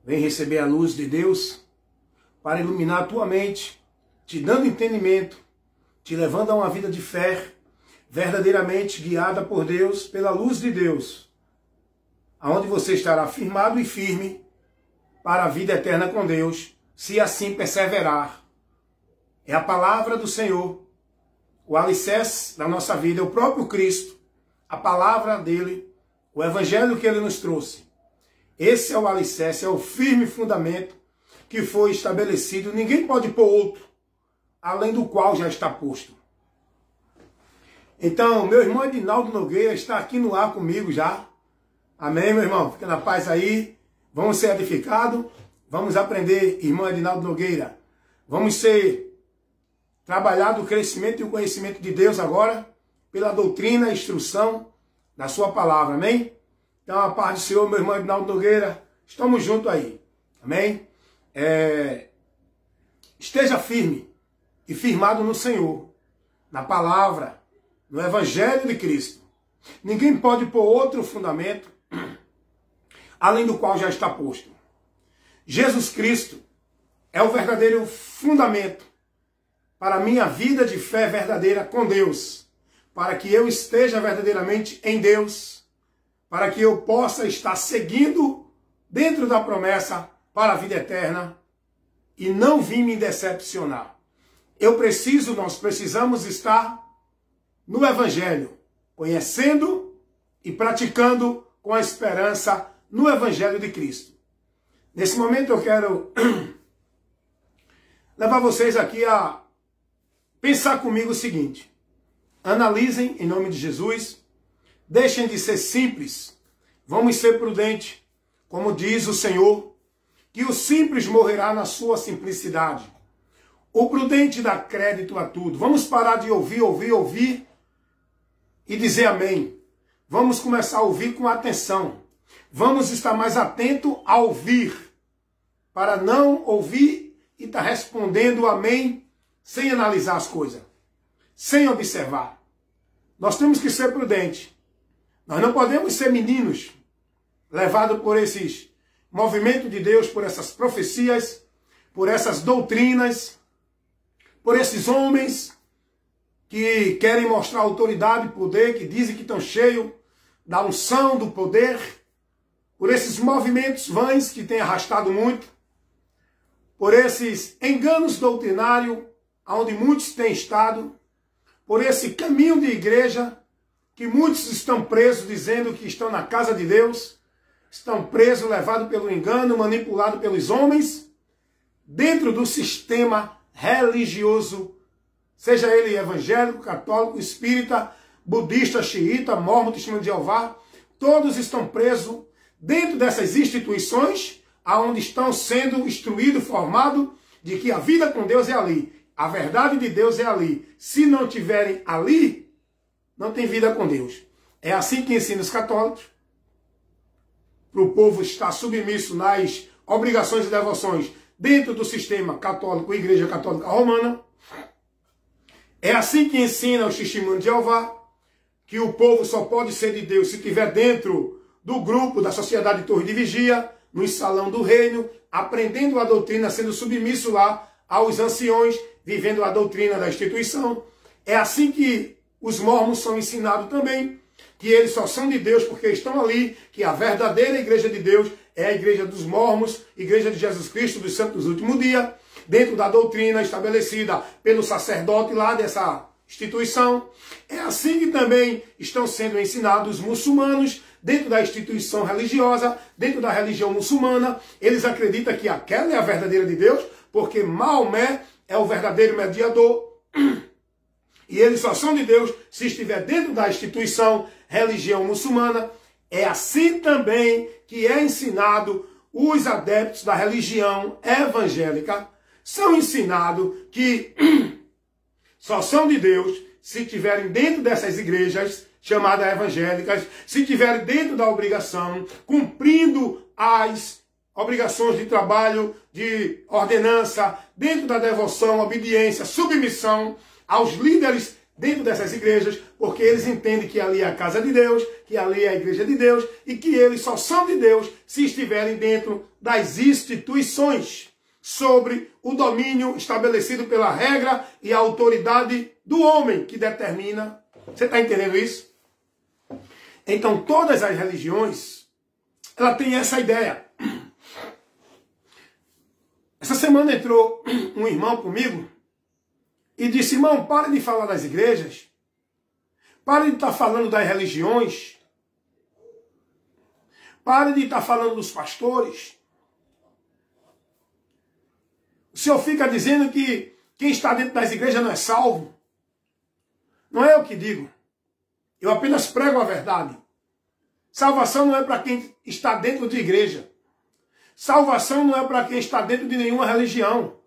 Vem receber a luz de Deus para iluminar a tua mente, te dando entendimento, te levando a uma vida de fé, verdadeiramente guiada por Deus, pela luz de Deus, aonde você estará firmado e firme para a vida eterna com Deus, se assim perseverar. É a palavra do Senhor, o alicerce da nossa vida, é o próprio Cristo, a palavra dele, o evangelho que ele nos trouxe. Esse é o alicerce, é o firme fundamento que foi estabelecido. Ninguém pode pôr outro, além do qual já está posto. Então, meu irmão Edinaldo Nogueira está aqui no ar comigo já. Amém, meu irmão? Fica na paz aí. Vamos ser edificados. Vamos aprender, irmão Edinaldo Nogueira. Vamos trabalhar do crescimento e o conhecimento de Deus agora, pela doutrina e instrução da sua palavra. Amém? Então, a paz do Senhor, meu irmão Edinaldo Nogueira. Estamos juntos aí. Amém? Esteja firme e firmado no Senhor, na palavra, no Evangelho de Cristo. Ninguém pode pôr outro fundamento, além do qual já está posto. Jesus Cristo é o verdadeiro fundamento para a minha vida de fé verdadeira com Deus, para que eu esteja verdadeiramente em Deus, para que eu possa estar seguindo dentro da promessa para a vida eterna e não vir me decepcionar. Nós precisamos estar no Evangelho, conhecendo e praticando com a esperança no Evangelho de Cristo. Nesse momento eu quero levar vocês aqui a pensar comigo o seguinte: analisem em nome de Jesus, deixem de ser simples, vamos ser prudentes, como diz o Senhor, que o simples morrerá na sua simplicidade. O prudente dá crédito a tudo. Vamos parar de ouvir e dizer amém. Vamos começar a ouvir com atenção. Vamos estar mais atento a ouvir, para não ouvir e estar respondendo amém sem analisar as coisas, sem observar. Nós temos que ser prudentes. Nós não podemos ser meninos, levados por esses movimentos de Deus, por essas profecias, por essas doutrinas, por esses homens que querem mostrar autoridade e poder, que dizem que estão cheios da unção, do poder, por esses movimentos vãs que têm arrastado muito, por esses enganos doutrinários, onde muitos têm estado, por esse caminho de igreja, que muitos estão presos dizendo que estão na casa de Deus, estão presos, levados pelo engano, manipulados pelos homens, dentro do sistema religioso, seja ele evangélico, católico, espírita, budista, xiita, mórmon, testemunho de Jeová, todos estão presos dentro dessas instituições, aonde estão sendo instruídos, formados, de que a vida com Deus é ali, a verdade de Deus é ali. Se não tiverem ali, não tem vida com Deus. É assim que ensina os católicos, para o povo estar submisso nas obrigações e devoções dentro do sistema católico, Igreja Católica Romana. É assim que ensina os testemunhos de Jeová, que o povo só pode ser de Deus se estiver dentro do grupo da Sociedade de Torre de Vigia, no salão do reino, aprendendo a doutrina, sendo submisso lá aos anciões, vivendo a doutrina da instituição. É assim que os mormons são ensinados também, que eles só são de Deus porque estão ali, que a verdadeira igreja de Deus é a igreja dos mormons, igreja de Jesus Cristo dos santos dos últimos dias, dentro da doutrina estabelecida pelo sacerdote lá dessa instituição. É assim que também estão sendo ensinados os muçulmanos, dentro da instituição religiosa, dentro da religião muçulmana. Eles acreditam que aquela é a verdadeira de Deus, porque Maomé é o verdadeiro mediador. E eles só são de Deus se estiver dentro da instituição religião muçulmana. É assim também que é ensinado os adeptos da religião evangélica. São ensinados que só são de Deus se estiverem dentro dessas igrejas chamadas evangélicas, se estiverem dentro da obrigação, cumprindo as obrigações de trabalho, de ordenança, dentro da devoção, obediência, submissão aos líderes dentro dessas igrejas, porque eles entendem que ali é a casa de Deus, que ali é a igreja de Deus, e que eles só são de Deus se estiverem dentro das instituições, sobre o domínio estabelecido pela regra e a autoridade do homem que determina. Você está entendendo isso? Então, todas as religiões, ela tem essa ideia. Essa semana entrou um irmão comigo e disse: irmão, pare de falar das igrejas, pare de estar falando das religiões, pare de estar falando dos pastores. O senhor fica dizendo que quem está dentro das igrejas não é salvo. Não é eu que digo. Eu apenas prego a verdade. Salvação não é para quem está dentro de igreja. Salvação não é para quem está dentro de nenhuma religião.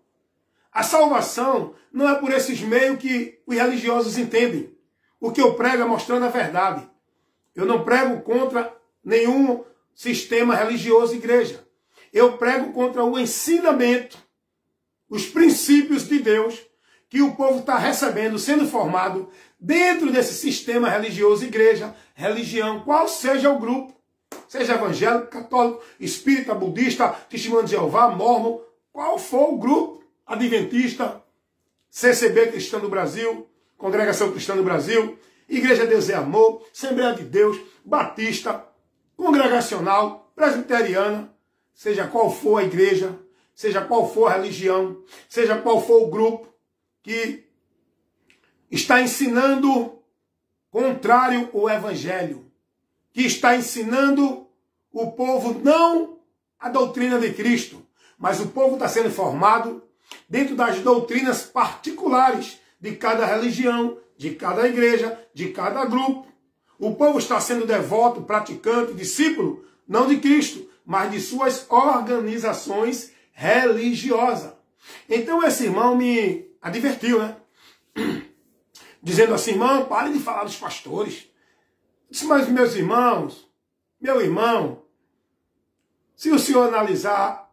A salvação não é por esses meios que os religiosos entendem. O que eu prego é mostrando a verdade. Eu não prego contra nenhum sistema religioso igreja. Eu prego contra o ensinamento, os princípios de Deus que o povo está recebendo, sendo formado dentro desse sistema religioso, igreja, religião, qual seja o grupo, seja evangélico, católico, espírita, budista, testemunho de Jeová, mórmon, qual for o grupo, adventista, CCB Cristã do Brasil, Congregação Cristã do Brasil, Igreja Deus é Amor, Assembleia de Deus, Batista, Congregacional, Presbiteriana, seja qual for a igreja, seja qual for a religião, seja qual for o grupo que está ensinando contrário ao evangelho, que está ensinando o povo não a doutrina de Cristo, mas o povo está sendo formado dentro das doutrinas particulares de cada religião, de cada igreja, de cada grupo. O povo está sendo devoto, praticante, discípulo, não de Cristo, mas de suas organizações religiosas. Então esse irmão me advertiu, né? Dizendo assim: irmão, pare de falar dos pastores. Eu disse: mas meus irmãos, meu irmão, se o senhor analisar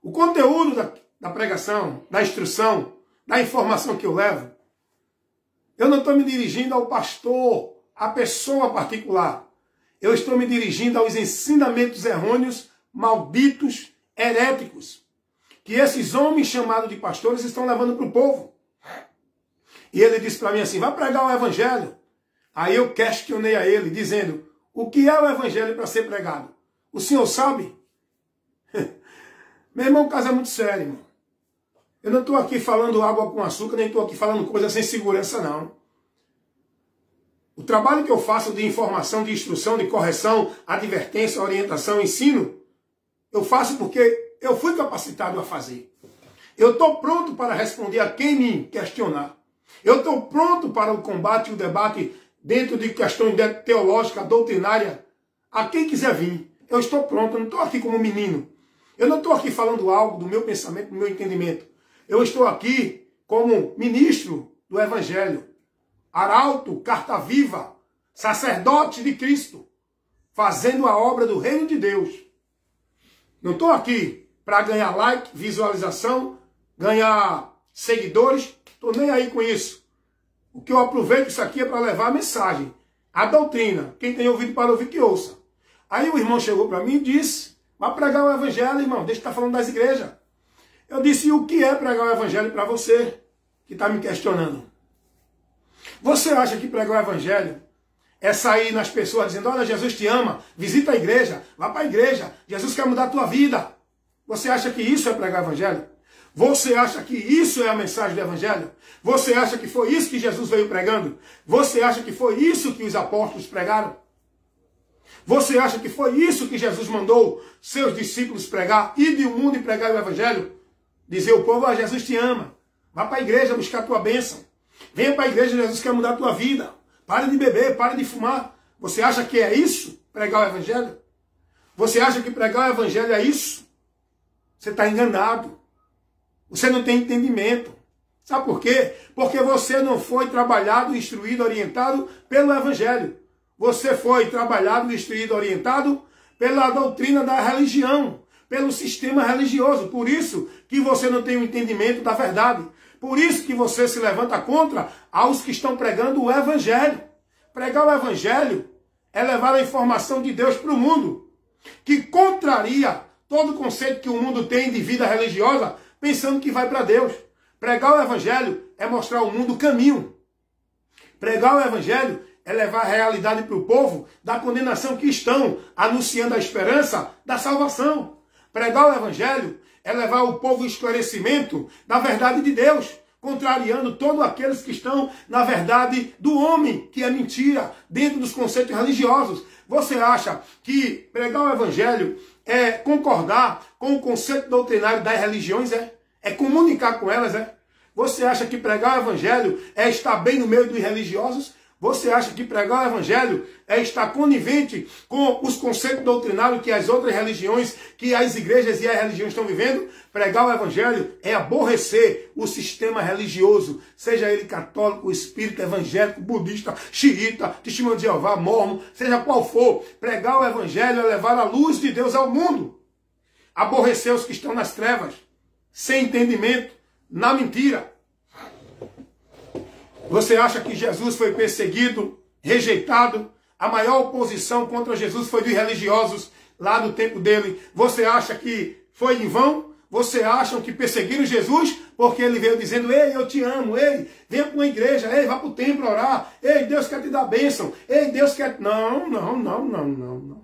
o conteúdo da pregação, da instrução, da informação que eu levo, eu não estou me dirigindo ao pastor, à pessoa particular. Eu estou me dirigindo aos ensinamentos errôneos, malditos, heréticos, que esses homens chamados de pastores estão levando para o povo. E ele disse para mim assim: vai pregar o evangelho. Aí eu questionei a ele, dizendo: o que é o evangelho para ser pregado? O senhor sabe? Meu irmão, o caso é muito sério, irmão. Eu não estou aqui falando água com açúcar, nem estou aqui falando coisa sem segurança, não. O trabalho que eu faço de informação, de instrução, de correção, advertência, orientação, ensino, eu faço porque eu fui capacitado a fazer. Eu estou pronto para responder a quem me questionar. Eu estou pronto para o combate e o debate dentro de questões teológicas, doutrinárias, a quem quiser vir. Eu estou pronto, eu não estou aqui como menino. Eu não estou aqui falando algo do meu pensamento, do meu entendimento. Eu estou aqui como ministro do Evangelho, arauto, carta viva, sacerdote de Cristo, fazendo a obra do reino de Deus. Não estou aqui para ganhar like, visualização, ganhar seguidores, estou nem aí com isso. O que eu aproveito isso aqui é para levar a mensagem, a doutrina. Quem tem ouvido para ouvir, que ouça. Aí o irmão chegou para mim e disse: vai pregar o evangelho, irmão, deixa de estar falando das igrejas. Eu disse: e o que é pregar o evangelho para você, que está me questionando? Você acha que pregar o evangelho é sair nas pessoas dizendo: olha, Jesus te ama, visita a igreja, vá para a igreja, Jesus quer mudar a tua vida? Você acha que isso é pregar o evangelho? Você acha que isso é a mensagem do evangelho? Você acha que foi isso que Jesus veio pregando? Você acha que foi isso que os apóstolos pregaram? Você acha que foi isso que Jesus mandou seus discípulos pregar? Ir do mundo e pregar o evangelho? Dizer ao povo: ah, Jesus te ama, vá para a igreja buscar a tua bênção. Venha para a igreja, Jesus quer mudar a tua vida. Pare de beber, pare de fumar. Você acha que é isso, pregar o evangelho? Você acha que pregar o evangelho é isso? Você está enganado. Você não tem entendimento. Sabe por quê? Porque você não foi trabalhado, instruído, orientado pelo evangelho. Você foi trabalhado, instruído, orientado pela doutrina da religião, pelo sistema religioso. Por isso que você não tem o entendimento da verdade. Por isso que você se levanta contra aos que estão pregando o evangelho. Pregar o evangelho é levar a informação de Deus para o mundo, que contraria todo o conceito que o mundo tem de vida religiosa, pensando que vai para Deus. Pregar o evangelho é mostrar ao mundo o caminho. Pregar o evangelho é levar a realidade para o povo da condenação que estão, anunciando a esperança da salvação. Pregar o evangelho é levar o povo ao esclarecimento da verdade de Deus, contrariando todos aqueles que estão na verdade do homem, que é mentira, dentro dos conceitos religiosos. Você acha que pregar o evangelho é concordar com o conceito doutrinário das religiões? É comunicar com elas? Você acha que pregar o evangelho é estar bem no meio dos religiosos? Você acha que pregar o evangelho é estar conivente com os conceitos doutrinários que as outras religiões, que as igrejas e as religiões estão vivendo? Pregar o evangelho é aborrecer o sistema religioso, seja ele católico, espírita, evangélico, budista, xiita, testemunho de Jeová, mormon, seja qual for. Pregar o evangelho é levar a luz de Deus ao mundo. Aborrecer os que estão nas trevas, sem entendimento, na mentira. Você acha que Jesus foi perseguido, rejeitado? A maior oposição contra Jesus foi dos religiosos lá do tempo dele. Você acha que foi em vão? Você acham que perseguiram Jesus porque ele veio dizendo: ei, eu te amo, ei, venha para uma igreja, ei, vá para o templo orar, ei, Deus quer te dar bênção, ei, Deus quer... Não.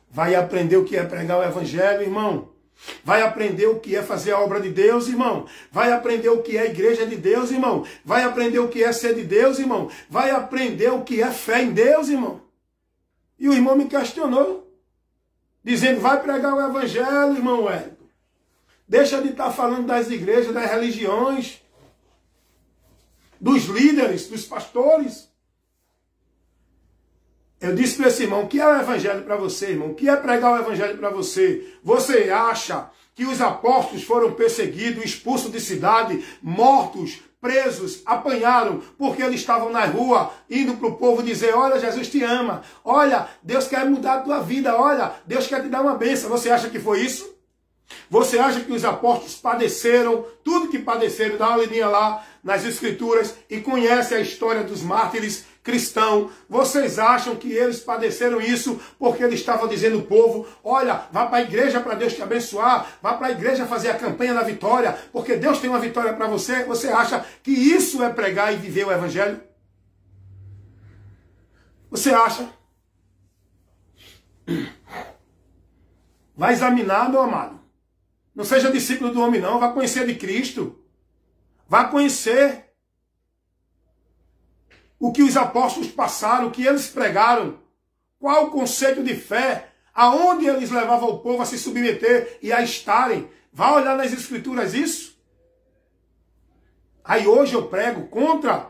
Vai aprender o que é pregar o evangelho, irmão. Vai aprender o que é fazer a obra de Deus, irmão. Vai aprender o que é a igreja de Deus, irmão. Vai aprender o que é ser de Deus, irmão. Vai aprender o que é fé em Deus, irmão. E o irmão me questionou, dizendo: vai pregar o evangelho, irmão Wellington. Deixa de estar falando das igrejas, das religiões, dos líderes, dos pastores. Eu disse para esse irmão: o que é o evangelho para você, irmão? O que é pregar o evangelho para você? Você acha que os apóstolos foram perseguidos, expulsos de cidade, mortos, presos, apanharam, porque eles estavam na rua, indo para o povo dizer: olha, Jesus te ama, olha, Deus quer mudar a tua vida, olha, Deus quer te dar uma bênção. Você acha que foi isso? Você acha que os apóstolos padeceram tudo que padeceram? Dá uma olhadinha lá nas escrituras e conhece a história dos mártires cristãos. Vocês acham que eles padeceram isso porque eles estavam dizendo ao povo: olha, vá para a igreja para Deus te abençoar, vá para a igreja fazer a campanha da vitória, porque Deus tem uma vitória para você? Você acha que isso é pregar e viver o evangelho? Você acha? Vai examinar, meu amado. Não seja discípulo do homem, não. Vá conhecer de Cristo. Vá conhecer o que os apóstolos passaram, o que eles pregaram. Qual o conceito de fé. Aonde eles levavam o povo a se submeter e a estarem. Vá olhar nas escrituras isso. Aí hoje eu prego contra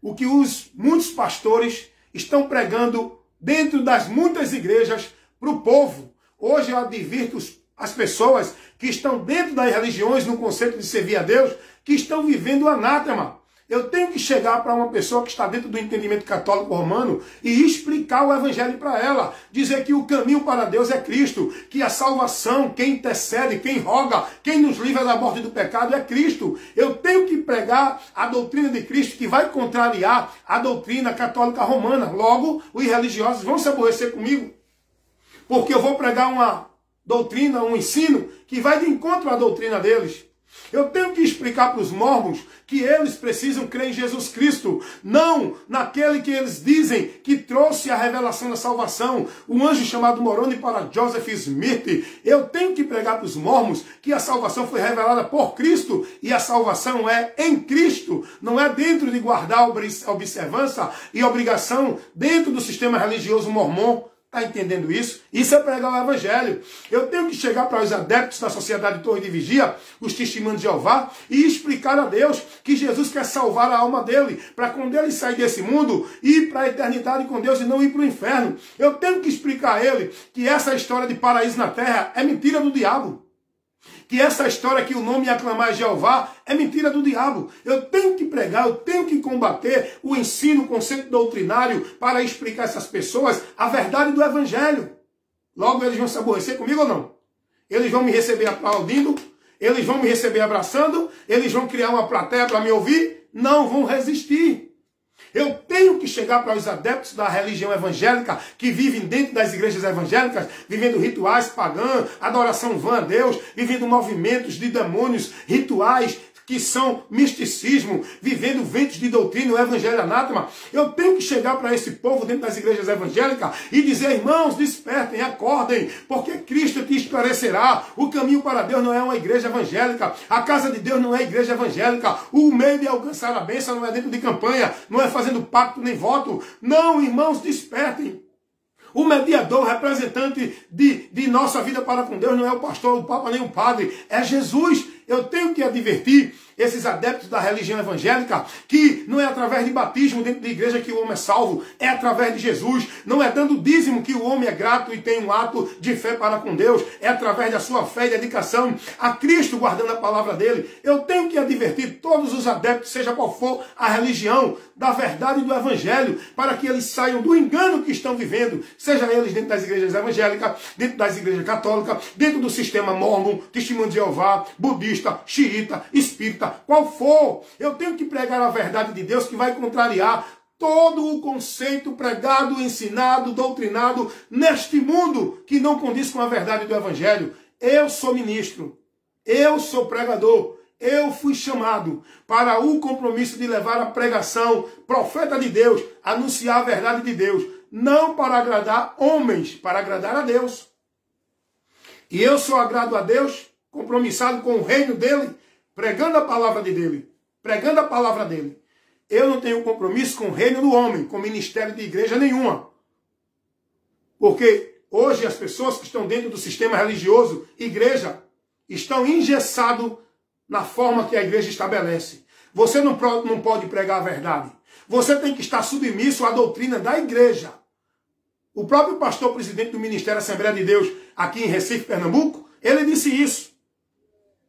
o que muitos pastores estão pregando dentro das muitas igrejas para o povo. Hoje eu advirto as pessoas que estão dentro das religiões, no conceito de servir a Deus, que estão vivendo o anátema. Eu tenho que chegar para uma pessoa que está dentro do entendimento católico romano e explicar o evangelho para ela. Dizer que o caminho para Deus é Cristo, que a salvação, quem intercede, quem roga, quem nos livra da morte e do pecado é Cristo. Eu tenho que pregar a doutrina de Cristo, que vai contrariar a doutrina católica romana. Logo, os religiosos vão se aborrecer comigo, porque eu vou pregar uma doutrina, um ensino que vai de encontro à doutrina deles. Eu tenho que explicar para os mormons que eles precisam crer em Jesus Cristo, não naquele que eles dizem que trouxe a revelação da salvação, um anjo chamado Moroni para Joseph Smith. Eu tenho que pregar para os mormons que a salvação foi revelada por Cristo e a salvação é em Cristo, não é dentro de guardar a observância e obrigação dentro do sistema religioso mormon. Está entendendo isso? Isso é pregar o evangelho. Eu tenho que chegar para os adeptos da Sociedade Torre de Vigia, os testemunhos de Jeová, e explicar a Deus que Jesus quer salvar a alma dele, para quando ele sair desse mundo, ir para a eternidade com Deus e não ir para o inferno. Eu tenho que explicar a ele que essa história de paraíso na terra é mentira do diabo. Que essa história que o nome aclamar é Jeová é mentira do diabo. Eu tenho que pregar, eu tenho que combater o ensino, o conceito doutrinário para explicar a essas pessoas a verdade do evangelho. Logo eles vão se aborrecer comigo ou não? Eles vão me receber aplaudindo, Eles vão me receber abraçando? Eles vão criar uma plateia para me ouvir? Não vão resistir. Eu tenho que chegar para os adeptos da religião evangélica que vivem dentro das igrejas evangélicas, vivendo rituais pagãos, adoração vã a Deus, vivendo movimentos de demônios, rituais que são misticismo, vivendo ventos de doutrina, o evangelho anátema. Eu tenho que chegar para esse povo dentro das igrejas evangélicas e dizer, irmãos, despertem, acordem, porque Cristo te esclarecerá. O caminho para Deus não é uma igreja evangélica, a casa de Deus não é igreja evangélica, o meio de alcançar a bênção não é dentro de campanha, não é fazendo pacto nem voto. Não, irmãos, despertem. O mediador, representante de nossa vida para com Deus, não é o pastor, o papa, nem o padre, é Jesus. Eu tenho que advertir esses adeptos da religião evangélica que não é através de batismo dentro da igreja que o homem é salvo, é através de Jesus. Não é dando dízimo que o homem é grato e tem um ato de fé para com Deus, é através da sua fé e dedicação a Cristo, guardando a palavra dele. Eu tenho que advertir todos os adeptos, seja qual for a religião, da verdade do evangelho, para que eles saiam do engano que estão vivendo, seja eles dentro das igrejas evangélicas, dentro das igrejas católicas, dentro do sistema mórmon, testemunho de Jeová, budista, xiita, espírita, qual for. Eu tenho que pregar a verdade de Deus que vai contrariar todo o conceito pregado, ensinado, doutrinado neste mundo que não condiz com a verdade do evangelho. Eu sou ministro, eu sou pregador, eu fui chamado para o compromisso de levar a pregação, profeta de Deus, anunciar a verdade de Deus, não para agradar homens, para agradar a Deus. E eu só agrado a Deus compromissado com o reino dele, pregando a palavra dele, pregando a palavra dele. Eu não tenho compromisso com o reino do homem, com ministério de igreja nenhuma. Porque hoje as pessoas que estão dentro do sistema religioso, igreja, estão engessados na forma que a igreja estabelece. Você não pode pregar a verdade. Você tem que estar submisso à doutrina da igreja. O próprio pastor presidente do Ministério Assembleia de Deus, aqui em Recife, Pernambuco, ele disse isso.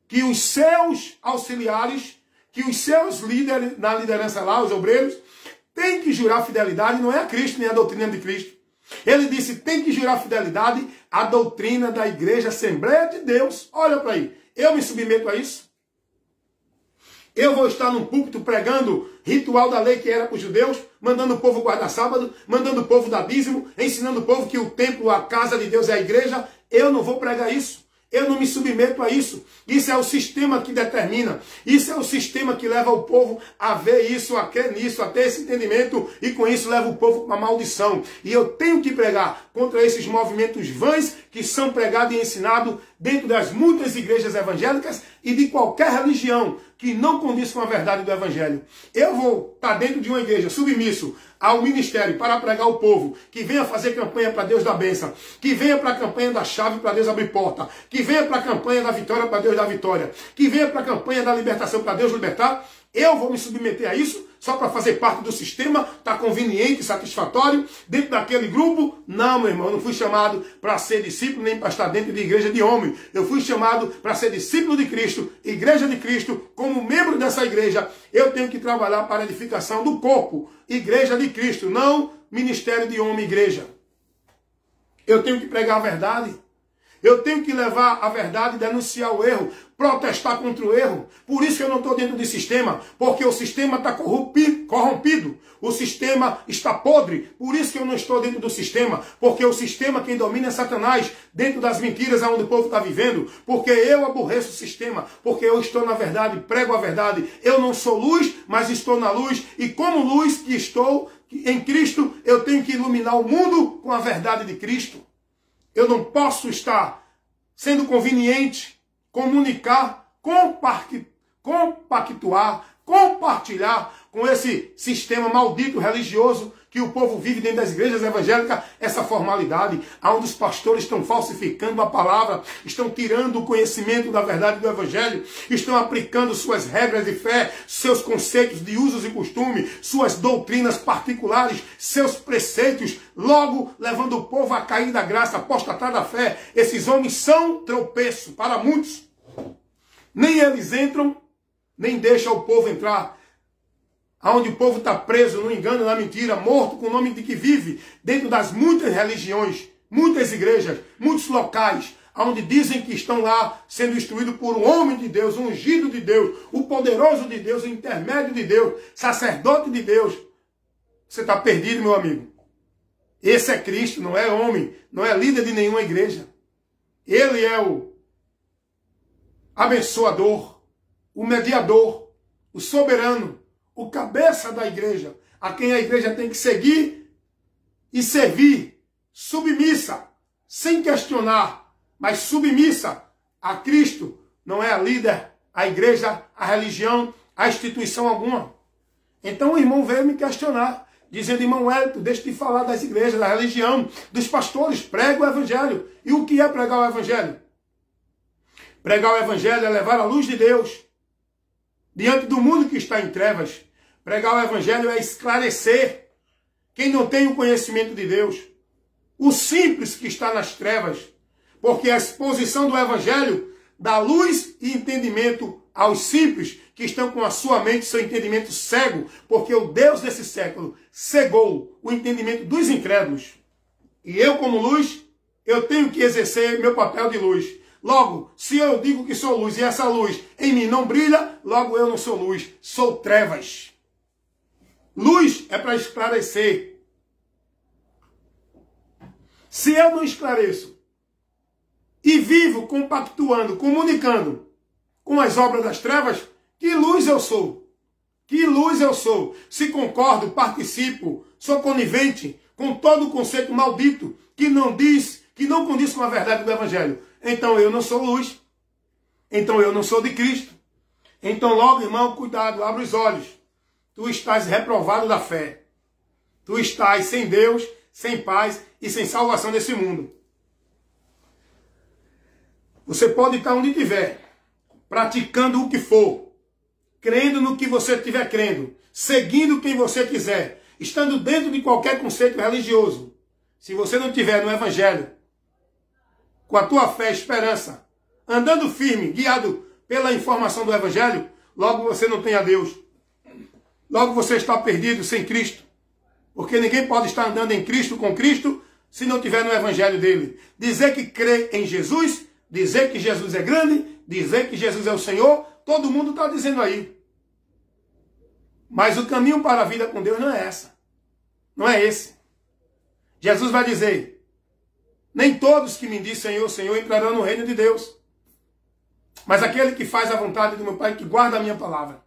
Que os seus auxiliares, que os seus líderes na liderança lá, os obreiros, têm que jurar fidelidade, não é a Cristo nem a doutrina de Cristo. Ele disse, tem que jurar fidelidade à doutrina da Igreja Assembleia de Deus. Olha para aí, eu me submeto a isso? Eu vou estar num púlpito pregando ritual da lei que era para os judeus, mandando o povo guardar sábado, mandando o povo dar dízimo, ensinando o povo que o templo, a casa de Deus é a igreja. Eu não vou pregar isso. Eu não me submeto a isso. Isso é o sistema que determina. Isso é o sistema que leva o povo a ver isso, a crer nisso, a ter esse entendimento. E com isso leva o povo para a maldição. E eu tenho que pregar contra esses movimentos vãs que são pregados e ensinados dentro das muitas igrejas evangélicas e de qualquer religião que não condiz com a verdade do evangelho. Eu vou estar dentro de uma igreja submisso ao ministério para pregar ao povo, que venha fazer campanha para Deus dar bênção, que venha para a campanha da chave para Deus abrir porta, que venha para a campanha da vitória para Deus dar vitória, que venha para a campanha da libertação para Deus libertar. Eu vou me submeter a isso só para fazer parte do sistema, tá conveniente, satisfatório, dentro daquele grupo? Não, meu irmão, eu não fui chamado para ser discípulo nem para estar dentro de igreja de homem. Eu fui chamado para ser discípulo de Cristo, igreja de Cristo. Como membro dessa igreja, eu tenho que trabalhar para a edificação do corpo, igreja de Cristo, não ministério de homem, igreja. Eu tenho que pregar a verdade. Eu tenho que levar a verdade, denunciar o erro, protestar contra o erro. Por isso que eu não estou dentro do sistema, porque o sistema está corrompido. O sistema está podre. Por isso que eu não estou dentro do sistema, porque o sistema quem domina é Satanás, dentro das mentiras onde o povo está vivendo. Porque eu aborreço o sistema, porque eu estou na verdade, prego a verdade. Eu não sou luz, mas estou na luz. E como luz que estou em Cristo, eu tenho que iluminar o mundo com a verdade de Cristo. Eu não posso estar sendo conveniente, comunicar, compactuar, compartilhar com esse sistema maldito religioso que o povo vive dentro das igrejas evangélicas, essa formalidade, onde os pastores estão falsificando a palavra, estão tirando o conhecimento da verdade do evangelho, estão aplicando suas regras de fé, seus conceitos de usos e costumes, suas doutrinas particulares, seus preceitos, logo levando o povo a cair da graça, apostatar da fé. Esses homens são tropeço para muitos. Nem eles entram, nem deixam o povo entrar. Onde o povo está preso no engano, na mentira, morto com o nome de que vive, dentro das muitas religiões, muitas igrejas, muitos locais, onde dizem que estão lá sendo instruídos por um homem de Deus, um ungido de Deus, o poderoso de Deus, o intermédio de Deus, sacerdote de Deus. Você está perdido, meu amigo. Esse é Cristo, não é homem, não é líder de nenhuma igreja. Ele é o abençoador, o mediador, o soberano, o cabeça da igreja, a quem a igreja tem que seguir e servir, submissa, sem questionar, mas submissa a Cristo. Não é a líder, a igreja, a religião, a instituição alguma. Então o irmão veio me questionar, dizendo: irmão Wellington, deixa de falar das igrejas, da religião, dos pastores, prega o evangelho. E o que é pregar o evangelho? Pregar o evangelho é levar a luz de Deus diante do mundo que está em trevas. Pregar o evangelho é esclarecer quem não tem o conhecimento de Deus, o simples que está nas trevas, porque a exposição do evangelho dá luz e entendimento aos simples que estão com a sua mente, seu entendimento cego, porque o Deus desse século cegou o entendimento dos incrédulos. E eu, como luz, eu tenho que exercer meu papel de luz. Logo, se eu digo que sou luz e essa luz em mim não brilha, logo eu não sou luz, sou trevas. Luz é para esclarecer. Se eu não esclareço e vivo compactuando, comunicando com as obras das trevas, que luz eu sou? Que luz eu sou? Se concordo, participo, sou conivente com todo o conceito maldito que não condiz com a verdade do evangelho, então eu não sou luz. Então eu não sou de Cristo. Então logo, irmão, cuidado, abre os olhos. Tu estás reprovado da fé. Tu estás sem Deus, sem paz e sem salvação nesse mundo. Você pode estar onde estiver, praticando o que for, crendo no que você estiver crendo, seguindo quem você quiser, estando dentro de qualquer conceito religioso. Se você não estiver no evangelho, com a tua fé e esperança, andando firme, guiado pela informação do evangelho, logo você não tem a Deus. Logo você está perdido sem Cristo. Porque ninguém pode estar andando em Cristo, com Cristo, se não estiver no evangelho dele. Dizer que crê em Jesus, dizer que Jesus é grande, dizer que Jesus é o Senhor, todo mundo está dizendo aí. Mas o caminho para a vida com Deus não é essa. Não é esse. Jesus vai dizer: nem todos que me dizem Senhor, Senhor entrarão no reino de Deus, mas aquele que faz a vontade do meu Pai, que guarda a minha palavra.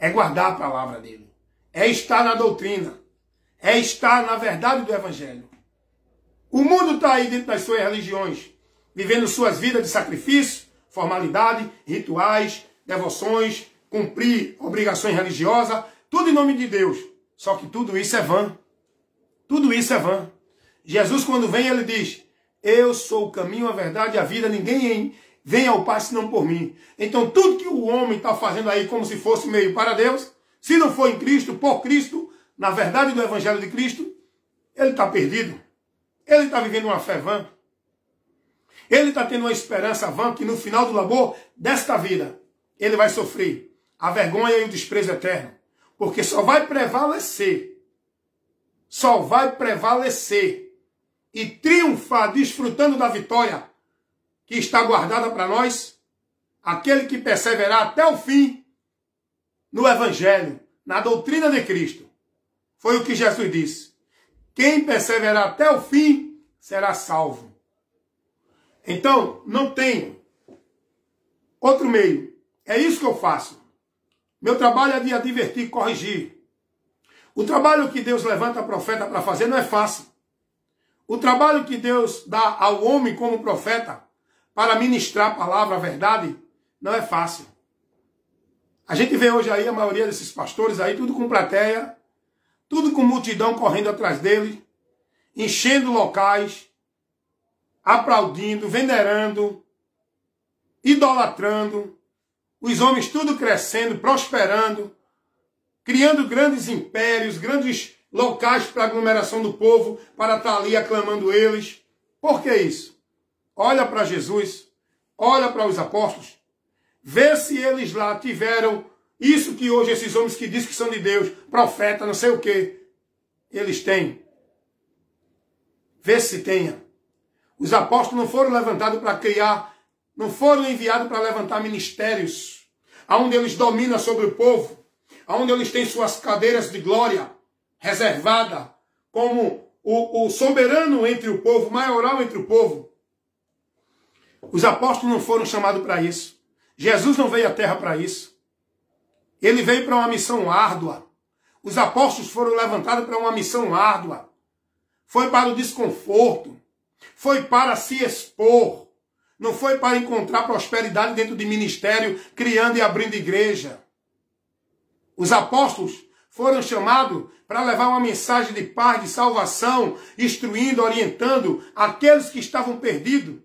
É guardar a palavra dele. É estar na doutrina. É estar na verdade do evangelho. O mundo está aí dentro das suas religiões, vivendo suas vidas de sacrifício, formalidade, rituais, devoções, cumprir obrigações religiosas, tudo em nome de Deus. Só que tudo isso é vã. Tudo isso é vã. Jesus, quando vem, ele diz: eu sou o caminho, a verdade e a vida, ninguém vem ao Pai senão por mim. Então tudo que o homem está fazendo aí como se fosse meio para Deus, se não for em Cristo, por Cristo, na verdade do evangelho de Cristo, ele está perdido. Ele está vivendo uma fé vã. Ele está tendo uma esperança vã que no final do labor desta vida, ele vai sofrer a vergonha e o desprezo eterno. Porque só vai prevalecer e triunfar desfrutando da vitória que está guardada para nós, aquele que perseverar até o fim no evangelho, na doutrina de Cristo. Foi o que Jesus disse: quem perseverar até o fim será salvo. Então, não tenho outro meio. É isso que eu faço. Meu trabalho é de advertir, corrigir. O trabalho que Deus levanta profeta para fazer não é fácil. O trabalho que Deus dá ao homem como profeta para ministrar a palavra, a verdade, não é fácil. A gente vê hoje aí a maioria desses pastores aí, tudo com plateia, tudo com multidão correndo atrás dele, enchendo locais, aplaudindo, venerando, idolatrando, os homens tudo crescendo, prosperando, criando grandes impérios, grandes locais para aglomeração do povo, para estar ali aclamando eles. Por que isso? Olha para Jesus, olha para os apóstolos, vê se eles lá tiveram isso que hoje esses homens que dizem que são de Deus, profeta, não sei o que, eles têm. Vê se tenha. Os apóstolos não foram levantados para criar, não foram enviados para levantar ministérios, onde eles dominam sobre o povo, onde eles têm suas cadeiras de glória reservadas, como o soberano entre o povo, maioral entre o povo. Os apóstolos não foram chamados para isso. Jesus não veio à terra para isso. Ele veio para uma missão árdua. Os apóstolos foram levantados para uma missão árdua. Foi para o desconforto. Foi para se expor. Não foi para encontrar prosperidade dentro de ministério, criando e abrindo igreja. Os apóstolos foram chamados para levar uma mensagem de paz, de salvação, instruindo, orientando aqueles que estavam perdidos.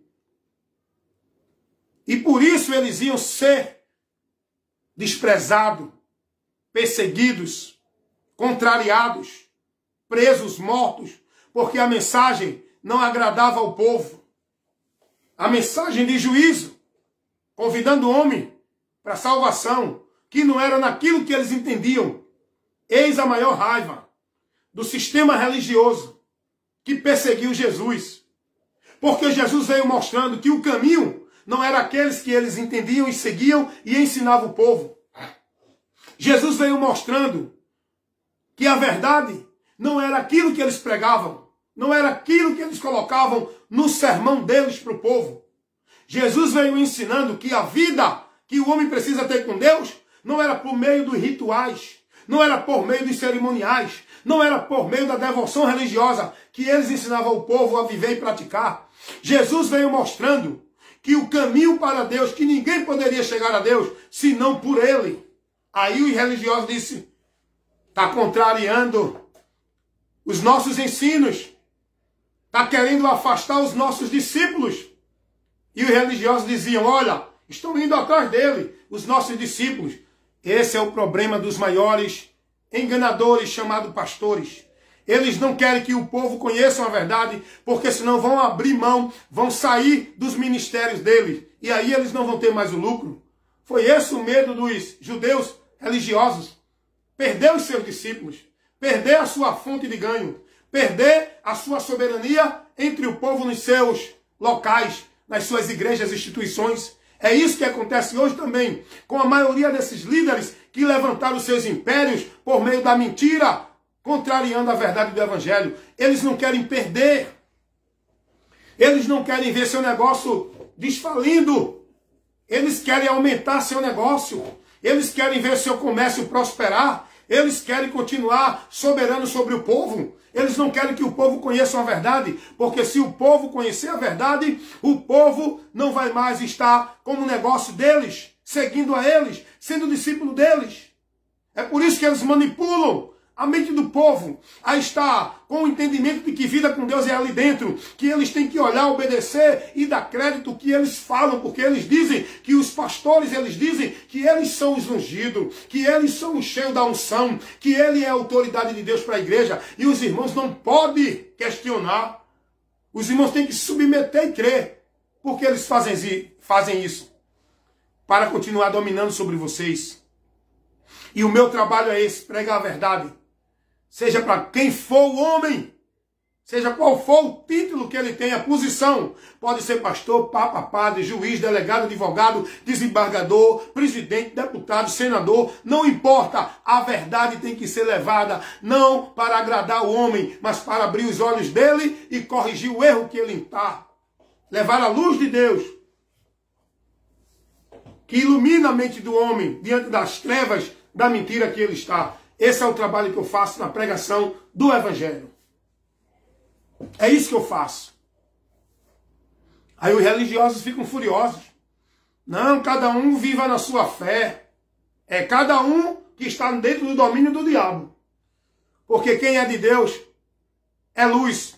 E por isso eles iam ser desprezados, perseguidos, contrariados, presos, mortos, porque a mensagem não agradava ao povo. A mensagem de juízo, convidando o homem para a salvação, que não era naquilo que eles entendiam. Eis a maior raiva do sistema religioso que perseguiu Jesus. Porque Jesus veio mostrando que o caminho não era aqueles que eles entendiam e seguiam e ensinavam o povo. Jesus veio mostrando que a verdade não era aquilo que eles pregavam, não era aquilo que eles colocavam no sermão deles para o povo. Jesus veio ensinando que a vida que o homem precisa ter com Deus não era por meio dos rituais, não era por meio dos cerimoniais, não era por meio da devoção religiosa que eles ensinavam o povo a viver e praticar. Jesus veio mostrando que o caminho para Deus, que ninguém poderia chegar a Deus senão por ele. Aí os religiosos disseram, está contrariando os nossos ensinos, está querendo afastar os nossos discípulos. E os religiosos diziam, olha, estão indo atrás dele, os nossos discípulos. Esse é o problema dos maiores enganadores chamados pastores. Eles não querem que o povo conheça a verdade, porque senão vão abrir mão, vão sair dos ministérios deles. E aí eles não vão ter mais o lucro. Foi esse o medo dos judeus religiosos. Perder os seus discípulos, perder a sua fonte de ganho, perder a sua soberania entre o povo nos seus locais, nas suas igrejas e instituições. É isso que acontece hoje também com a maioria desses líderes que levantaram seus impérios por meio da mentira, contrariando a verdade do evangelho. Eles não querem perder. Eles não querem ver seu negócio desfalindo. Eles querem aumentar seu negócio. Eles querem ver seu comércio prosperar. Eles querem continuar soberano sobre o povo. Eles não querem que o povo conheça a verdade, porque se o povo conhecer a verdade, o povo não vai mais estar como negócio deles, seguindo a eles, sendo discípulo deles. É por isso que eles manipulam a mente do povo a estar com o entendimento de que vida com Deus é ali dentro, que eles têm que olhar, obedecer e dar crédito ao que eles falam, porque eles dizem que os pastores, eles dizem que eles são os ungidos, que eles são os cheios da unção, que ele é a autoridade de Deus para a igreja, e os irmãos não podem questionar. Os irmãos têm que se submeter e crer, porque eles fazem isso para continuar dominando sobre vocês. E o meu trabalho é esse, pregar a verdade. Seja para quem for o homem, seja qual for o título que ele tenha, a posição. Pode ser pastor, papa, padre, juiz, delegado, advogado, desembargador, presidente, deputado, senador. Não importa, a verdade tem que ser levada, não para agradar o homem, mas para abrir os olhos dele e corrigir o erro que ele está. Levar a luz de Deus, que ilumina a mente do homem diante das trevas da mentira que ele está. Esse é o trabalho que eu faço na pregação do Evangelho. É isso que eu faço. Aí os religiosos ficam furiosos. Não, cada um viva na sua fé. É cada um que está dentro do domínio do diabo. Porque quem é de Deus é luz.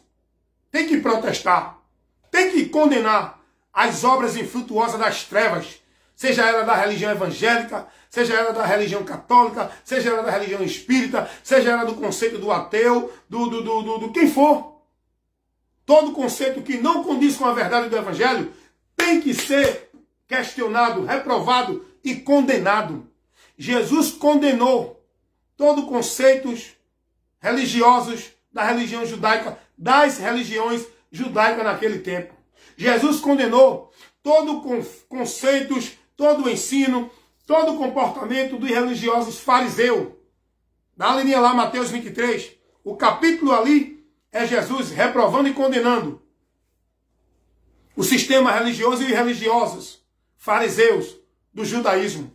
Tem que protestar. Tem que condenar as obras infrutuosas das trevas. Seja ela da religião evangélica, seja ela da religião católica, seja ela da religião espírita, seja ela do conceito do ateu, do quem for. Todo conceito que não condiz com a verdade do evangelho tem que ser questionado, reprovado e condenado. Jesus condenou todos os conceitos religiosos da religião judaica, das religiões judaicas naquele tempo. Jesus condenou todo conceitos, todo o ensino, todo o comportamento dos religiosos fariseus. Dá a linha lá, Mateus 23. O capítulo ali é Jesus reprovando e condenando o sistema religioso e religiosos, fariseus do judaísmo.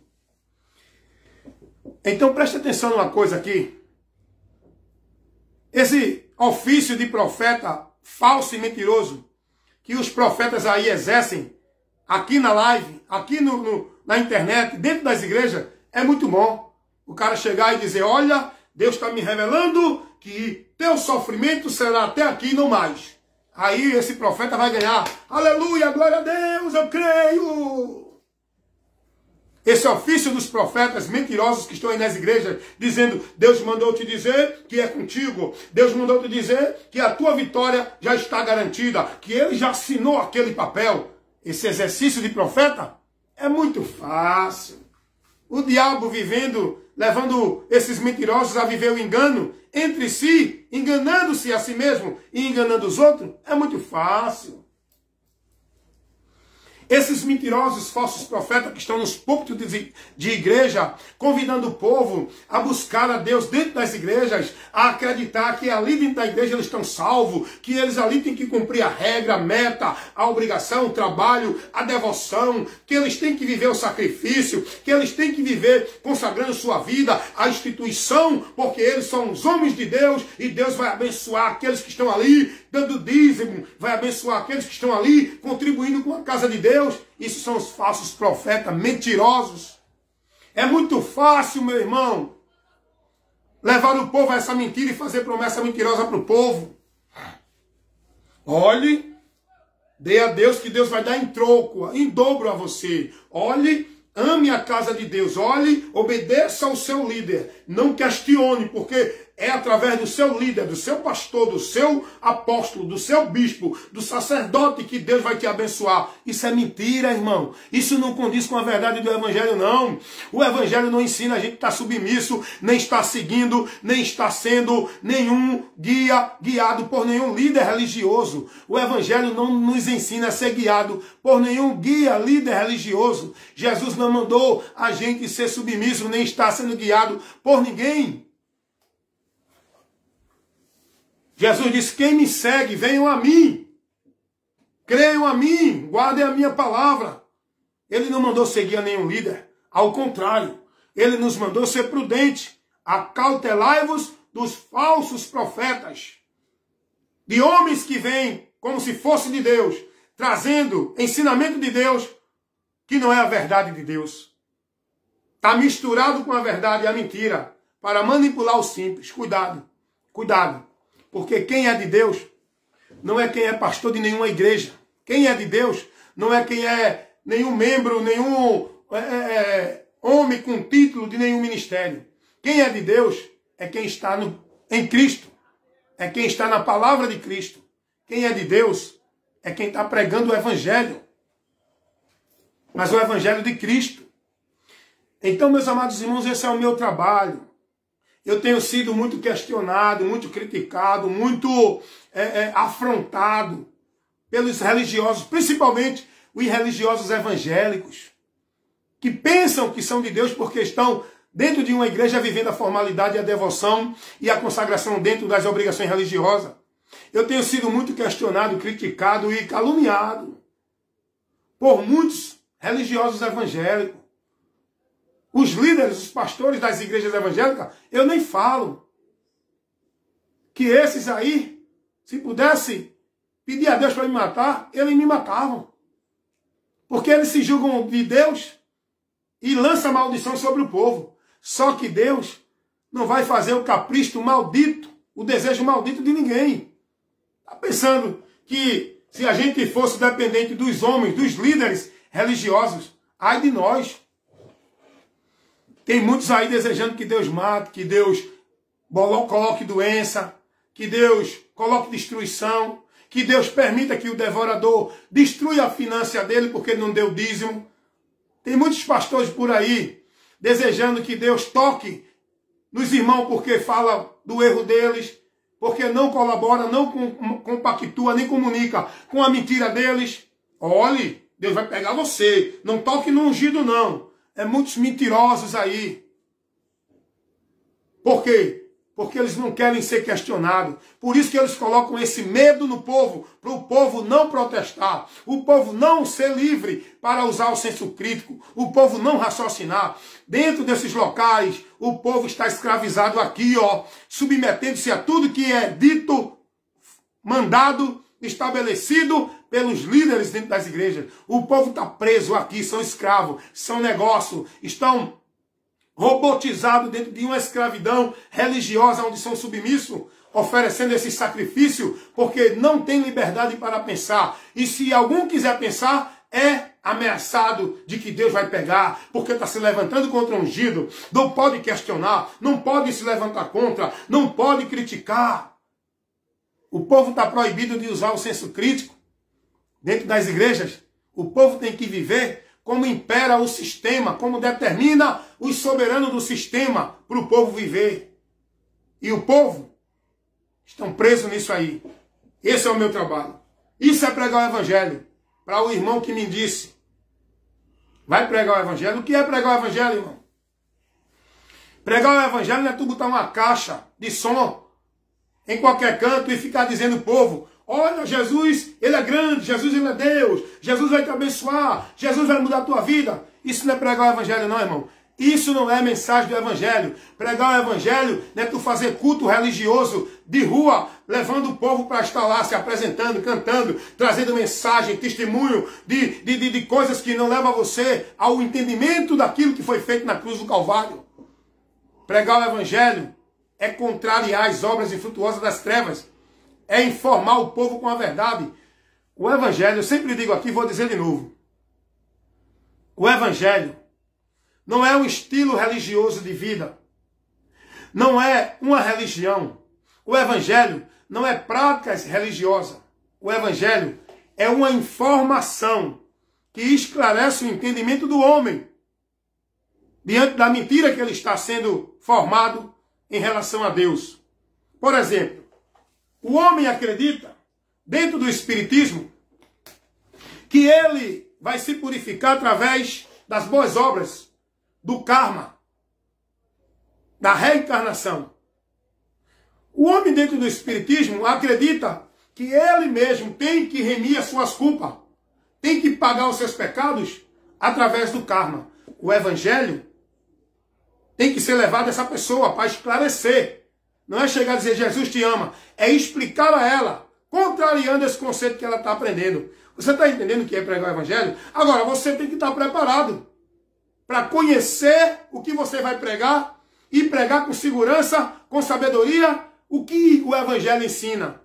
Então preste atenção numa coisa aqui. Esse ofício de profeta falso e mentiroso que os profetas aí exercem aqui na live, aqui na internet, dentro das igrejas, é muito bom. O cara chegar e dizer, olha, Deus está me revelando que teu sofrimento será até aqui e não mais. Aí esse profeta vai ganhar, aleluia, glória a Deus, eu creio. Esse ofício dos profetas mentirosos que estão aí nas igrejas, dizendo, Deus mandou te dizer que é contigo. Deus mandou te dizer que a tua vitória já está garantida, que ele já assinou aquele papel. Esse exercício de profeta é muito fácil. O diabo levando esses mentirosos a viver o engano entre si, enganando-se a si mesmo e enganando os outros, é muito fácil. Esses mentirosos falsos profetas que estão nos púlpitos de igreja, convidando o povo a buscar a Deus dentro das igrejas, a acreditar que ali dentro da igreja eles estão salvos, que eles ali têm que cumprir a regra, a meta, a obrigação, o trabalho, a devoção, que eles têm que viver o sacrifício, que eles têm que viver consagrando sua vida à instituição, porque eles são os homens de Deus e Deus vai abençoar aqueles que estão ali dando dízimo, vai abençoar aqueles que estão ali contribuindo com a casa de Deus. Isso são os falsos profetas mentirosos. É muito fácil, meu irmão, levar o povo a essa mentira e fazer promessa mentirosa para o povo. Olhe, dê a Deus que Deus vai dar em troco, em dobro a você. Olhe, ame a casa de Deus. Olhe, obedeça ao seu líder. Não questione, porque é através do seu líder, do seu pastor, do seu apóstolo, do seu bispo, do sacerdote que Deus vai te abençoar. Isso é mentira, irmão. Isso não condiz com a verdade do evangelho, não. O evangelho não ensina a gente a estar submisso, nem estar seguindo, nem estar sendo nenhum guiado por nenhum líder religioso. O evangelho não nos ensina a ser guiado por nenhum guia, líder religioso. Jesus não mandou a gente ser submisso, nem estar sendo guiado por ninguém. Jesus disse, quem me segue, venham a mim. Creiam a mim, guardem a minha palavra. Ele não mandou seguir a nenhum líder. Ao contrário, ele nos mandou ser prudente. Acautelai-vos dos falsos profetas. De homens que vêm como se fosse de Deus, trazendo ensinamento de Deus, que não é a verdade de Deus. Está misturado com a verdade e a mentira, para manipular os simples. Cuidado, cuidado. Porque quem é de Deus não é quem é pastor de nenhuma igreja. Quem é de Deus não é quem é nenhum membro, nenhum homem com título de nenhum ministério. Quem é de Deus é quem está em Cristo. É quem está na palavra de Cristo. Quem é de Deus é quem está pregando o evangelho. Mas o evangelho de Cristo. Então, meus amados irmãos, esse é o meu trabalho. Eu tenho sido muito questionado, muito criticado, muito afrontado pelos religiosos, principalmente os religiosos evangélicos, que pensam que são de Deus porque estão dentro de uma igreja vivendo a formalidade, a devoção e a consagração dentro das obrigações religiosas. Eu tenho sido muito questionado, criticado e caluniado por muitos religiosos evangélicos. Os líderes, os pastores das igrejas evangélicas, eu nem falo. Que esses aí, se pudesse pedir a Deus para me matar, eles me matavam. Porque eles se julgam de Deus e lançam maldição sobre o povo. Só que Deus não vai fazer o capricho maldito, o desejo maldito de ninguém. Está pensando que se a gente fosse dependente dos homens, dos líderes religiosos, ai de nós. Tem muitos aí desejando que Deus mate, que Deus coloque doença, que Deus coloque destruição, que Deus permita que o devorador destrua a finança dele porque ele não deu dízimo. Tem muitos pastores por aí desejando que Deus toque nos irmãos porque fala do erro deles, porque não colabora, não compactua, nem comunica com a mentira deles. Olhe, Deus vai pegar você. Não toque no ungido, não. É muitos mentirosos aí. Por quê? Porque eles não querem ser questionados. Por isso que eles colocam esse medo no povo, para o povo não protestar, o povo não ser livre para usar o senso crítico, o povo não raciocinar. Dentro desses locais, o povo está escravizado aqui, ó, submetendo-se a tudo que é dito, mandado, estabelecido pelos líderes dentro das igrejas. O povo está preso aqui, são escravos, são negócio, estão robotizados dentro de uma escravidão religiosa onde são submissos, oferecendo esse sacrifício, porque não tem liberdade para pensar. E se algum quiser pensar, é ameaçado de que Deus vai pegar, porque está se levantando contra o ungido. Não pode questionar, não pode se levantar contra, não pode criticar. O povo está proibido de usar o senso crítico dentro das igrejas. O povo tem que viver como impera o sistema, como determina os soberanos do sistema para o povo viver. E o povo estão presos nisso aí. Esse é o meu trabalho. Isso é pregar o evangelho. Para o irmão que me disse, vai pregar o evangelho. O que é pregar o evangelho, irmão? Pregar o evangelho não é tu botar uma caixa de som em qualquer canto e ficar dizendo ao povo: olha, Jesus, ele é grande, Jesus, ele é Deus, Jesus vai te abençoar, Jesus vai mudar a tua vida. Isso não é pregar o evangelho, não, irmão. Isso não é mensagem do evangelho. Pregar o evangelho não é tu fazer culto religioso de rua, levando o povo para estar lá se apresentando, cantando, trazendo mensagem, testemunho de coisas que não levam você ao entendimento daquilo que foi feito na cruz do Calvário. Pregar o evangelho é contrariar as obras infrutuosas das trevas. É informar o povo com a verdade. O evangelho, eu sempre digo aqui, vou dizer de novo. O evangelho não é um estilo religioso de vida. Não é uma religião. O evangelho não é práticas religiosas. O evangelho é uma informação que esclarece o entendimento do homem diante da mentira que ele está sendo formado em relação a Deus. Por exemplo, o homem acredita, dentro do espiritismo, que ele vai se purificar através das boas obras, do karma, da reencarnação. O homem dentro do espiritismo acredita que ele mesmo tem que remir as suas culpas, tem que pagar os seus pecados através do karma. O evangelho tem que ser levado a essa pessoa para esclarecer. Não é chegar a dizer Jesus te ama, é explicar a ela, contrariando esse conceito que ela está aprendendo. Você está entendendo o que é pregar o evangelho? Agora, você tem que estar preparado para conhecer o que você vai pregar e pregar com segurança, com sabedoria, o que o evangelho ensina.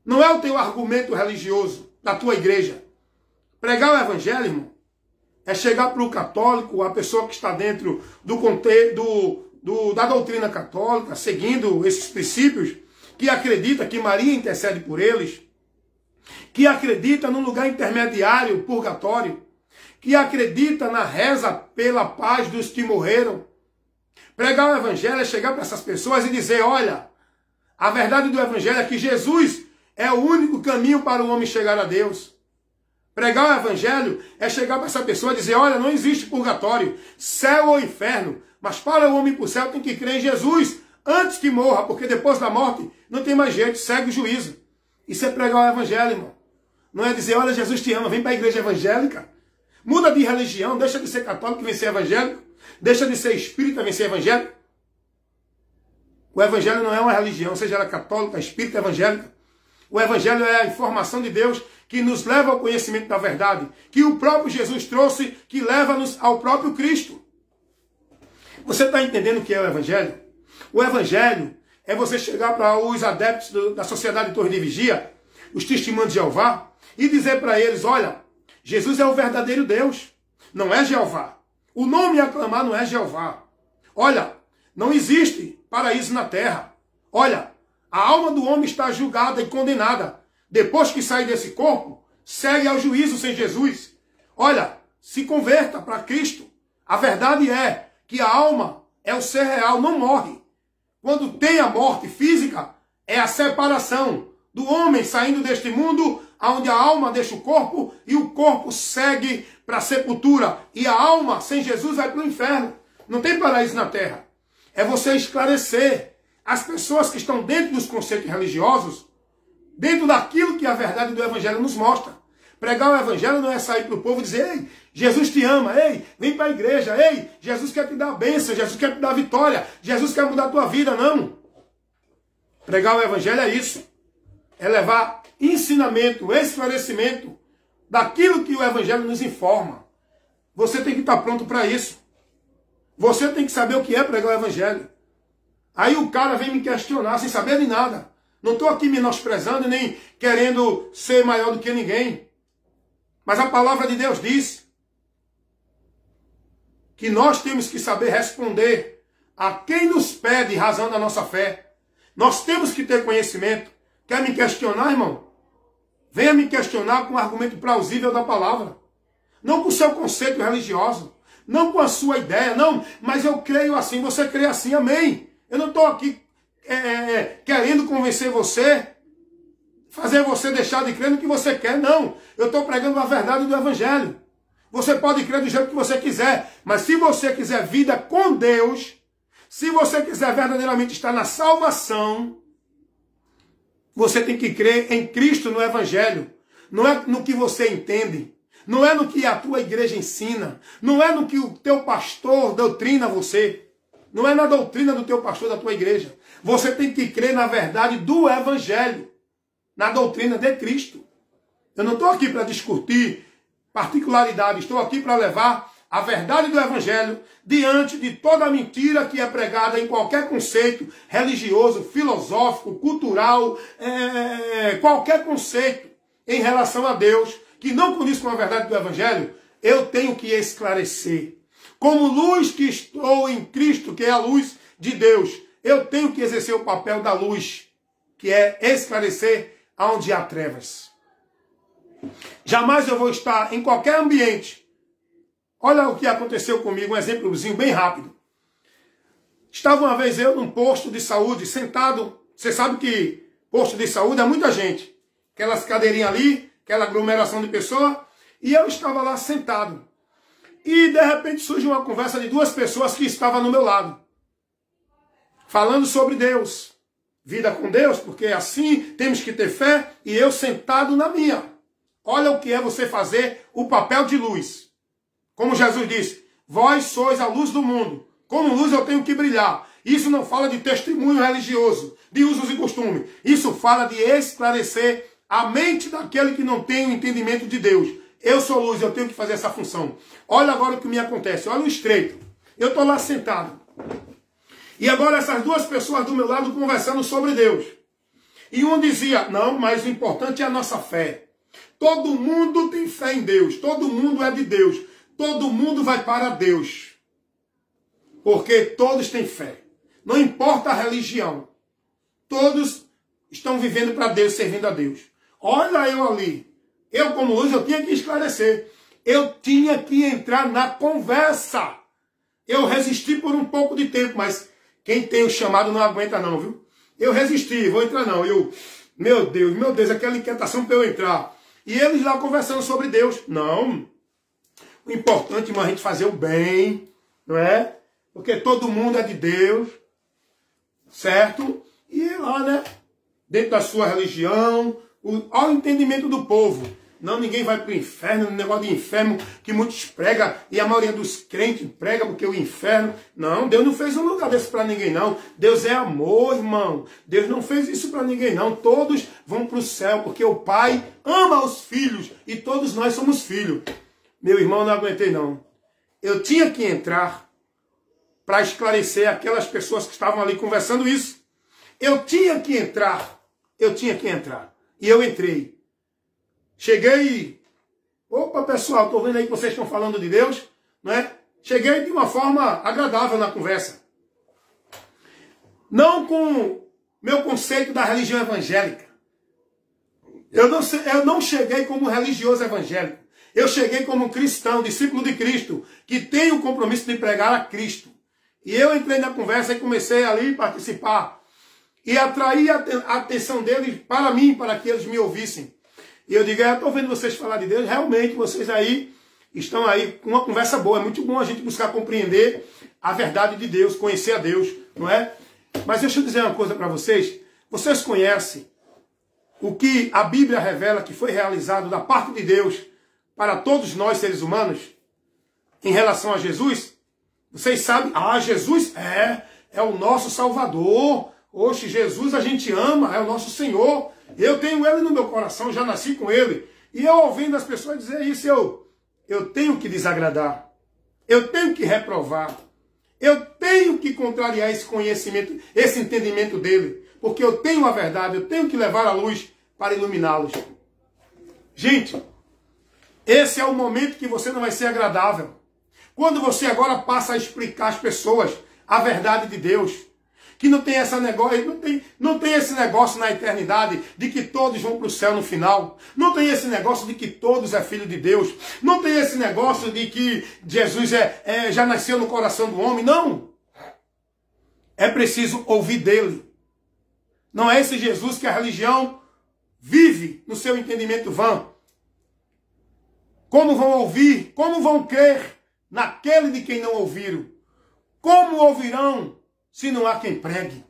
Não é o teu argumento religioso da tua igreja. Pregar o evangelho, irmão, é chegar para o católico, a pessoa que está dentro do contexto da doutrina católica, seguindo esses princípios, que acredita que Maria intercede por eles, que acredita num lugar intermediário, purgatório, que acredita na reza pela paz dos que morreram. Pregar o evangelho é chegar para essas pessoas e dizer: olha, a verdade do evangelho é que Jesus é o único caminho para o homem chegar a Deus. Pregar o evangelho é chegar para essa pessoa e dizer: olha, não existe purgatório, céu ou inferno, mas para o homem ir para o céu tem que crer em Jesus antes que morra, porque depois da morte não tem mais jeito, segue o juízo. Isso é pregar o evangelho, irmão. Não é dizer: olha, Jesus te ama, vem para a igreja evangélica. Muda de religião, deixa de ser católico e vem ser evangélico. Deixa de ser espírita e vem ser evangélico. O evangelho não é uma religião, seja ela católica, espírita, evangélica. O evangelho é a informação de Deus que nos leva ao conhecimento da verdade, que o próprio Jesus trouxe, que leva-nos ao próprio Cristo. Você está entendendo o que é o evangelho? O evangelho é você chegar para os adeptos da Sociedade de Torre de Vigia, os testemunhos de Jeová, e dizer para eles: olha, Jesus é o verdadeiro Deus, não é Jeová. O nome a aclamar não é Jeová. Olha, não existe paraíso na terra. Olha, a alma do homem está julgada e condenada. Depois que sair desse corpo, segue ao juízo sem Jesus. Olha, se converta para Cristo. A verdade é que a alma é o ser real, não morre. Quando tem a morte física, é a separação do homem saindo deste mundo onde a alma deixa o corpo e o corpo segue para a sepultura. E a alma, sem Jesus, vai para o inferno. Não tem paraíso na terra. É você esclarecer as pessoas que estão dentro dos conceitos religiosos, dentro daquilo que a verdade do Evangelho nos mostra. Pregar o Evangelho não é sair para o povo e dizer: ei, Jesus te ama, ei, vem para a igreja, ei, Jesus quer te dar a bênção, Jesus quer te dar a vitória, Jesus quer mudar a tua vida, não. Pregar o Evangelho é isso. É levar ensinamento, esclarecimento daquilo que o Evangelho nos informa. Você tem que estar pronto para isso. Você tem que saber o que é pregar o Evangelho. Aí o cara vem me questionar sem saber de nada. Não estou aqui menosprezando nem querendo ser maior do que ninguém. Mas a palavra de Deus diz que nós temos que saber responder a quem nos pede razão da nossa fé. Nós temos que ter conhecimento. Quer me questionar, irmão? Venha me questionar com um argumento plausível da palavra. Não com o seu conceito religioso. Não com a sua ideia, não. Mas eu creio assim, você crê assim, amém. Eu não estou aqui querendo convencer você, fazer você deixar de crer no que você quer, não. Eu estou pregando a verdade do Evangelho. Você pode crer do jeito que você quiser, mas se você quiser vida com Deus, se você quiser verdadeiramente estar na salvação, você tem que crer em Cristo no Evangelho. Não é no que você entende, não é no que a tua igreja ensina, não é no que o teu pastor doutrina você, não é na doutrina do teu pastor da tua igreja. Você tem que crer na verdade do Evangelho, na doutrina de Cristo. Eu não estou aqui para discutir particularidades, estou aqui para levar a verdade do Evangelho diante de toda a mentira que é pregada em qualquer conceito religioso, filosófico, cultural, qualquer conceito em relação a Deus que não condiz com a verdade do Evangelho. Eu tenho que esclarecer. Como luz que estou em Cristo, que é a luz de Deus, eu tenho que exercer o papel da luz, que é esclarecer aonde há trevas. Jamais eu vou estar em qualquer ambiente. Olha o que aconteceu comigo, um exemplozinho bem rápido. Estava uma vez eu num posto de saúde, sentado. Você sabe que posto de saúde é muita gente. Aquelas cadeirinhas ali, aquela aglomeração de pessoas. E eu estava lá sentado. E de repente surge uma conversa de duas pessoas que estavam no meu lado. Falando sobre Deus. Vida com Deus, porque assim temos que ter fé. E eu sentado na minha. Olha o que é você fazer o papel de luz. Como Jesus disse, vós sois a luz do mundo. Como luz eu tenho que brilhar. Isso não fala de testemunho religioso, de usos e costumes. Isso fala de esclarecer a mente daquele que não tem o entendimento de Deus. Eu sou luz, eu tenho que fazer essa função. Olha agora o que me acontece. Olha o estreito. Eu estou lá sentado. E agora essas duas pessoas do meu lado conversando sobre Deus. E um dizia, não, mas o importante é a nossa fé. Todo mundo tem fé em Deus. Todo mundo é de Deus. Todo mundo vai para Deus. Porque todos têm fé. Não importa a religião. Todos estão vivendo para Deus, servindo a Deus. Olha eu ali. Eu, como luz, eu tinha que esclarecer. Eu tinha que entrar na conversa. Eu resisti por um pouco de tempo, mas quem tem o chamado não aguenta não, viu? Eu resisti, vou entrar não. Meu Deus, aquela inquietação para eu entrar. E eles lá conversando sobre Deus. Não. O importante, irmão, é a gente fazer o bem, não é? Porque todo mundo é de Deus, certo? E lá, né? Dentro da sua religião, ao entendimento do povo. Não, ninguém vai para o inferno, um negócio de inferno que muitos pregam, e a maioria dos crentes prega porque o inferno... Não, Deus não fez um lugar desse para ninguém, não. Deus é amor, irmão. Deus não fez isso para ninguém, não. Todos vão para o céu, porque o Pai ama os filhos, e todos nós somos filhos. Meu irmão, não aguentei, não. Eu tinha que entrar para esclarecer aquelas pessoas que estavam ali conversando isso. Eu tinha que entrar. E eu entrei. Cheguei e... Opa, pessoal, estou vendo aí que vocês estão falando de Deus, não é? Cheguei de uma forma agradável na conversa. Não com meu conceito da religião evangélica. Eu não cheguei como religioso evangélico. Eu cheguei como cristão, discípulo de Cristo, que tem o compromisso de pregar a Cristo. E eu entrei na conversa e comecei ali a participar. E atrair a atenção deles para mim, para que eles me ouvissem. E eu digo, eu estou vendo vocês falar de Deus, realmente vocês aí estão aí com uma conversa boa. É muito bom a gente buscar compreender a verdade de Deus, conhecer a Deus, não é? Mas deixa eu dizer uma coisa para vocês. Vocês conhecem o que a Bíblia revela que foi realizado da parte de Deus para todos nós, seres humanos, em relação a Jesus? Vocês sabem, Jesus é o nosso Salvador. Oxe, Jesus a gente ama, é o nosso Senhor. Eu tenho Ele no meu coração, já nasci com Ele. E eu ouvindo as pessoas dizer isso, eu tenho que desagradar. Eu tenho que reprovar. Eu tenho que contrariar esse conhecimento, esse entendimento dele. Porque eu tenho a verdade, eu tenho que levar a luz para iluminá-los. Gente, esse é o momento que você não vai ser agradável. Quando você agora passa a explicar às pessoas a verdade de Deus, que não tem esse negócio na eternidade de que todos vão para o céu no final. Não tem esse negócio de que todos é filho de Deus. Não tem esse negócio de que Jesus já nasceu no coração do homem. Não. É preciso ouvir dele. Não é esse Jesus que a religião vive no seu entendimento vã. Como vão ouvir? Como vão crer naquele de quem não ouviram? Como ouvirão se não há quem pregue?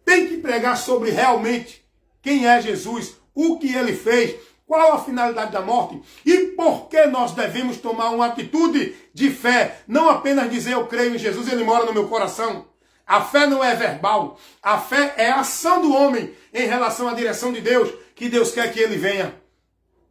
Tem que pregar sobre realmente quem é Jesus, o que ele fez, qual a finalidade da morte e por que nós devemos tomar uma atitude de fé. Não apenas dizer eu creio em Jesus, ele mora no meu coração. A fé não é verbal. A fé é a ação do homem em relação à direção de Deus, que Deus quer que ele venha.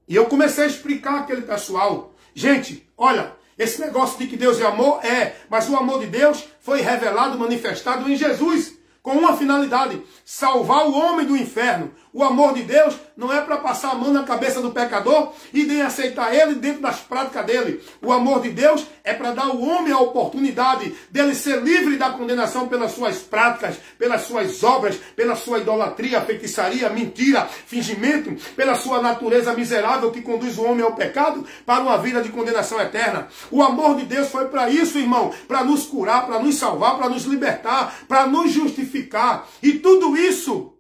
E eu comecei a explicar àquele pessoal. Gente, olha, esse negócio de que Deus é amor, mas o amor de Deus foi revelado, manifestado em Jesus, com uma finalidade: salvar o homem do inferno. O amor de Deus não é para passar a mão na cabeça do pecador e nem aceitar ele dentro das práticas dele. O amor de Deus é para dar ao homem a oportunidade dele ser livre da condenação pelas suas práticas, pelas suas obras, pela sua idolatria, feitiçaria, mentira, fingimento, pela sua natureza miserável que conduz o homem ao pecado para uma vida de condenação eterna. O amor de Deus foi para isso, irmão, para nos curar, para nos salvar, para nos libertar, para nos justificar. E tudo isso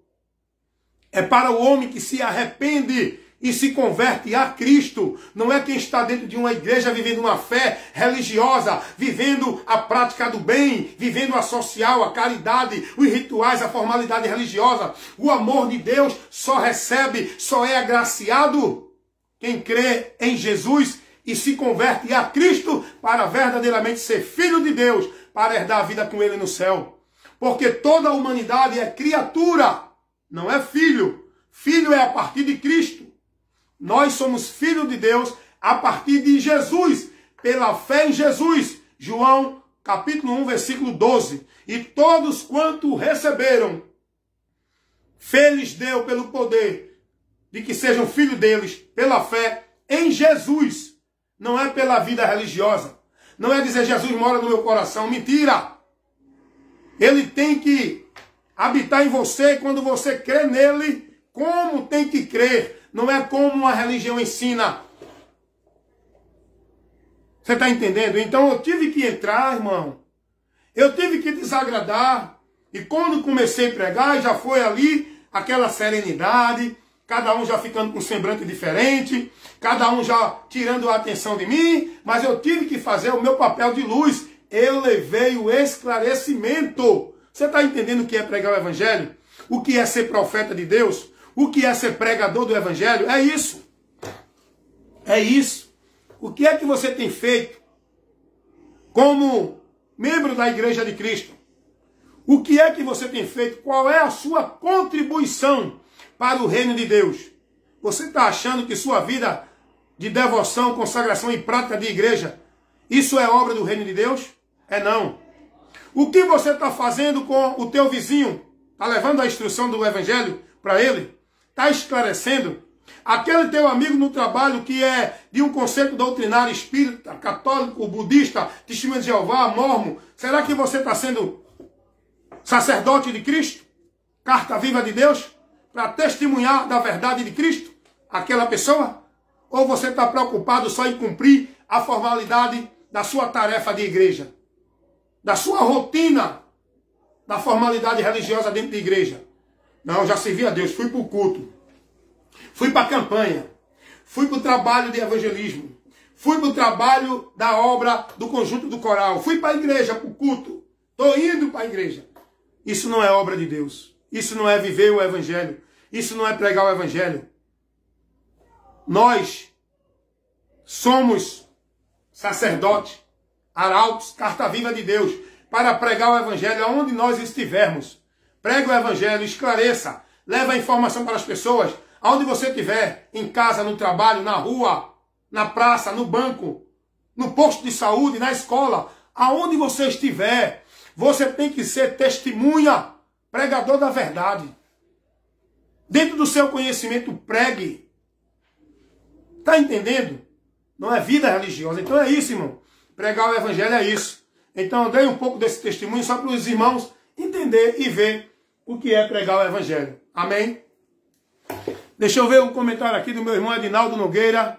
é para o homem que se arrepende e se converte a Cristo. Não é quem está dentro de uma igreja vivendo uma fé religiosa, vivendo a prática do bem, vivendo a social, a caridade, os rituais, a formalidade religiosa. O amor de Deus só recebe, só é agraciado quem crê em Jesus e se converte a Cristo para verdadeiramente ser filho de Deus, para herdar a vida com Ele no céu. Porque toda a humanidade é criatura, não é filho. Filho é a partir de Cristo. Nós somos filhos de Deus a partir de Jesus, pela fé em Jesus. João, capítulo 1, versículo 12. E todos quanto receberam, fê-lhes deu pelo poder de que sejam filhos deles, pela fé em Jesus. Não é pela vida religiosa. Não é dizer Jesus mora no meu coração. Mentira! Ele tem que habitar em você quando você crê nele, como tem que crer. Não é como a religião ensina. Você está entendendo? Então eu tive que entrar, irmão. Eu tive que desagradar. E quando comecei a pregar, já foi ali aquela serenidade. Cada um já ficando com um semblante diferente. Cada um já tirando a atenção de mim. Mas eu tive que fazer o meu papel de luz. Eu levei o esclarecimento. Você está entendendo o que é pregar o evangelho? O que é ser profeta de Deus? O que é ser pregador do evangelho? É isso. É isso. O que é que você tem feito como membro da Igreja de Cristo? O que é que você tem feito? Qual é a sua contribuição para o reino de Deus? Você está achando que sua vida de devoção, consagração e prática de igreja, isso é obra do reino de Deus? É não. O que você está fazendo com o teu vizinho? Está levando a instrução do evangelho para ele? Está esclarecendo? Aquele teu amigo no trabalho que é de um conceito doutrinário espírita, católico, budista, testemunho de Jeová, mormon, será que você está sendo sacerdote de Cristo? Carta viva de Deus? Para testemunhar da verdade de Cristo? Aquela pessoa? Ou você está preocupado só em cumprir a formalidade da sua tarefa de igreja? Da sua rotina, da formalidade religiosa dentro da igreja? Não, já servi a Deus, fui para o culto, fui para a campanha, fui para o trabalho de evangelismo, fui para o trabalho da obra do conjunto do coral, fui para a igreja, para o culto, estou indo para a igreja. Isso não é obra de Deus. Isso não é viver o evangelho. Isso não é pregar o evangelho. Nós somos sacerdotes, arautos, carta viva de Deus, para pregar o evangelho aonde nós estivermos. Pregue o evangelho, esclareça, leve a informação para as pessoas, aonde você estiver, em casa, no trabalho, na rua, na praça, no banco, no posto de saúde, na escola, aonde você estiver, você tem que ser testemunha, pregador da verdade. Dentro do seu conhecimento, pregue. Está entendendo? Não é vida religiosa. Então é isso, irmão. Pregar o evangelho é isso. Então eu dei um pouco desse testemunho só para os irmãos entender e ver o que é pregar o evangelho. Amém? Deixa eu ver um comentário aqui do meu irmão Edinaldo Nogueira.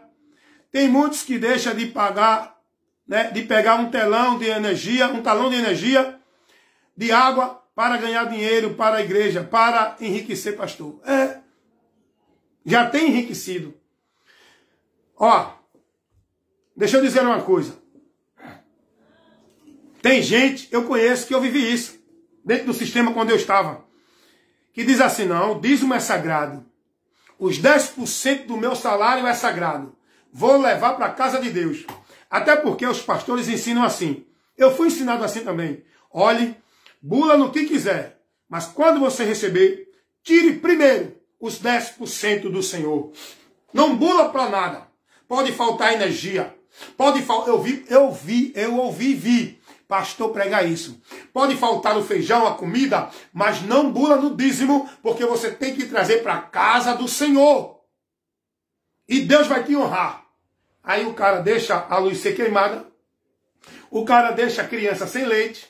Tem muitos que deixam de pagar, né, de pegar um talão de energia, de água, para ganhar dinheiro para a igreja, para enriquecer pastor. Já tem enriquecido. Ó, deixa eu dizer uma coisa. Tem gente, eu conheço, que eu vivi isso, dentro do sistema quando eu estava, que diz assim, não, o dízimo é sagrado. Os 10% do meu salário é sagrado. Vou levar para a casa de Deus. Até porque os pastores ensinam assim. Eu fui ensinado assim também. Olhe, bula no que quiser. Mas quando você receber, tire primeiro os 10% do Senhor. Não bula para nada. Pode faltar energia. Pode faltar... Eu ouvi pastor pregar isso. Pode faltar o feijão, a comida, mas não bula no dízimo, porque você tem que trazer para a casa do Senhor. E Deus vai te honrar. Aí o cara deixa a luz ser queimada. O cara deixa a criança sem leite.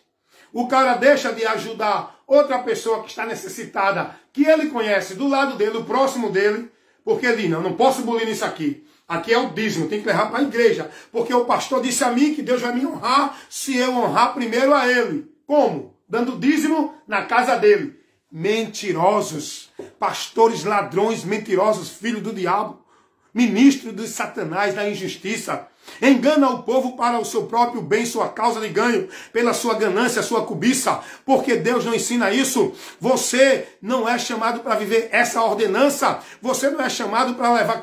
O cara deixa de ajudar outra pessoa que está necessitada, que ele conhece, do lado dele, o próximo dele, porque ele diz, não posso bulir nisso aqui. Aqui é o dízimo, tem que levar para a igreja. Porque o pastor disse a mim que Deus vai me honrar se eu honrar primeiro a ele. Como? Dando dízimo na casa dele. Mentirosos, pastores ladrões, mentirosos, filhos do diabo, ministros de Satanás, da injustiça. Engana o povo para o seu próprio bem, sua causa de ganho, pela sua ganância, sua cobiça, porque Deus não ensina isso. Você não é chamado para viver essa ordenança, você não é chamado para levar